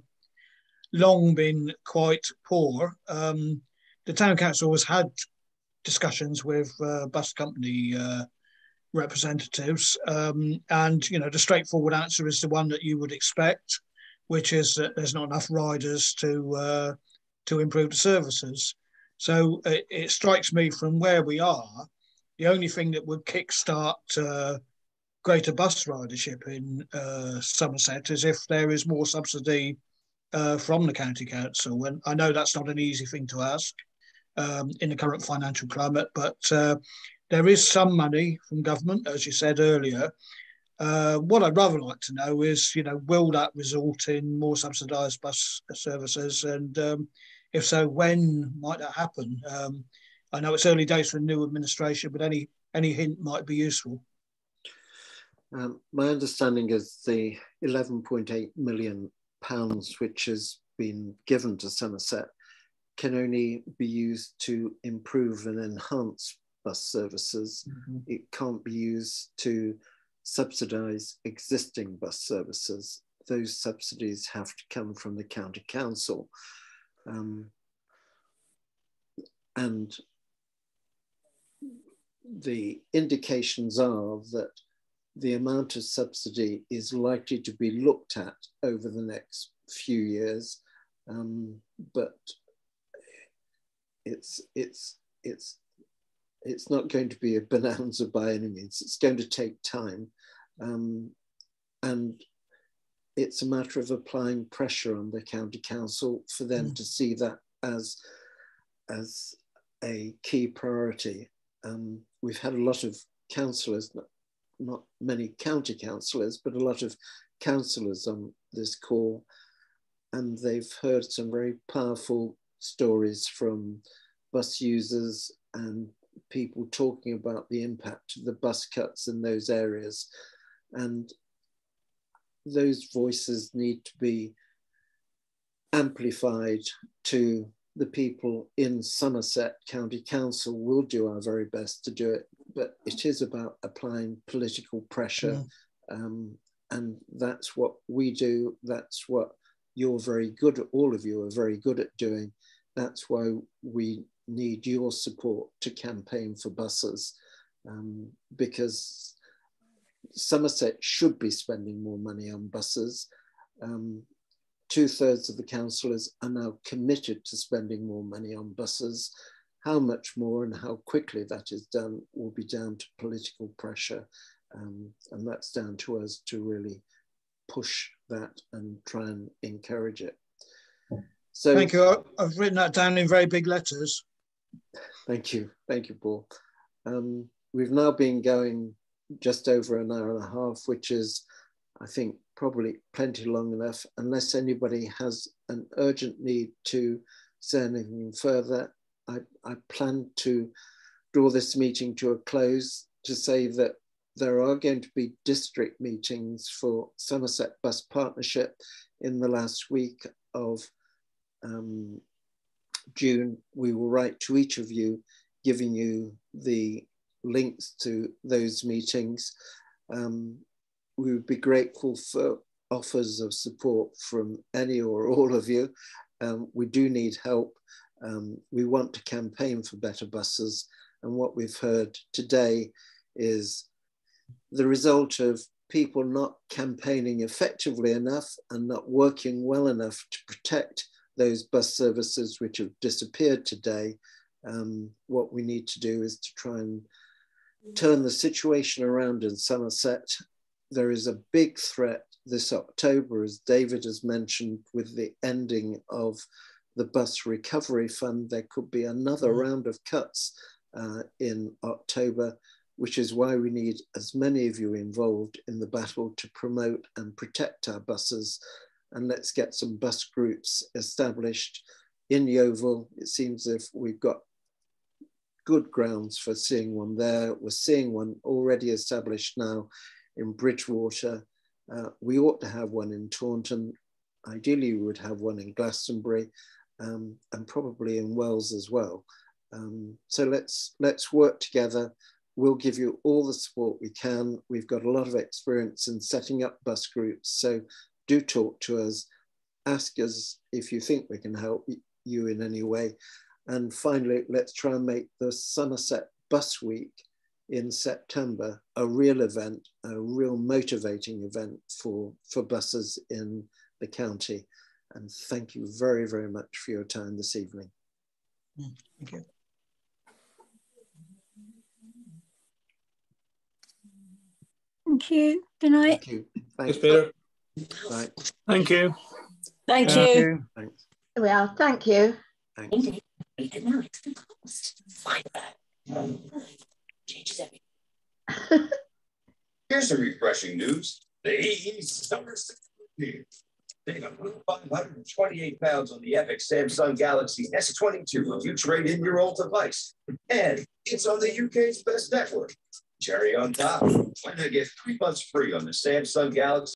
long been quite poor. The town council has had discussions with bus company representatives, and you know, the straightforward answer is the one that you would expect, which is that there's not enough riders to improve the services. So it strikes me from where we are, the only thing that would kickstart greater bus ridership in Somerset is if there is more subsidy from the county council. And I know that's not an easy thing to ask in the current financial climate, but there is some money from government, as you said earlier. What I'd rather like to know is, you know, will that result in more subsidised bus services? And if so, when might that happen? I know it's early days for a new administration, but any hint might be useful. My understanding is the £11.8 million which has been given to Somerset can only be used to improve and enhance bus services. It can't be used to subsidise existing bus services. Those subsidies have to come from the county council. And the indications are that the amount of subsidy is likely to be looked at over the next few years, but it's not going to be a bonanza by any means. It's going to take time, and it's a matter of applying pressure on the county council for them to see that as a key priority. We've had a lot of councillors, not many county councillors, but a lot of councillors on this call, and they've heard some very powerful stories from bus users and people talking about the impact of the bus cuts in those areas. And those voices need to be amplified to the people in Somerset County Council. We'll do our very best to do it, but it is about applying political pressure. And that's what we do. That's what you're very good at, all of you are very good at doing. That's why we need your support to campaign for buses, because Somerset should be spending more money on buses. 2/3 of the councillors are now committed to spending more money on buses. How much more and how quickly that is done will be down to political pressure. And that's down to us to really push that and try and encourage it. So thank you. I've written that down in very big letters. Thank you, Paul. We've now been going just over an hour and a half, which is, I think, probably plenty long enough, unless anybody has an urgent need to say anything further. I plan to draw this meeting to a close to say that there are going to be district meetings for Somerset Bus Partnership in the last week of June. We will write to each of you, giving you the links to those meetings. We would be grateful for offers of support from any or all of you. We do need help. We want to campaign for better buses. And what we've heard today is the result of people not campaigning effectively enough and not working well enough to protect those bus services which have disappeared today. What we need to do is to try and turn the situation around in Somerset. There is a big threat this October, as David has mentioned, with the ending of the bus recovery fund. There could be another round of cuts in October, which is why we need as many of you involved in the battle to promote and protect our buses. and let's get some bus groups established in Yeovil. It seems as if we've got good grounds for seeing one there. We're seeing one already established now in Bridgewater. We ought to have one in Taunton. Ideally, we would have one in Glastonbury, and probably in Wells as well. So let's work together. We'll give you all the support we can. We've got a lot of experience in setting up bus groups, so do talk to us. Ask us if you think we can help you in any way. And finally, let's try and make the Somerset Bus Week in September a real event, a real motivating event for buses in the county. And thank you very, very much for your time this evening. Thank you. Thank you. Good night. Thank you. Thanks, Peter. Bye. Thank you. Thank you. Thanks. Well, thank you. Thanks. Here's some refreshing news. The Somerset Take 528 pounds on the epic Samsung Galaxy S22 if you trade in your old device. And it's on the UK's best network. Cherry on top. Why not get 3 months free on the Samsung Galaxy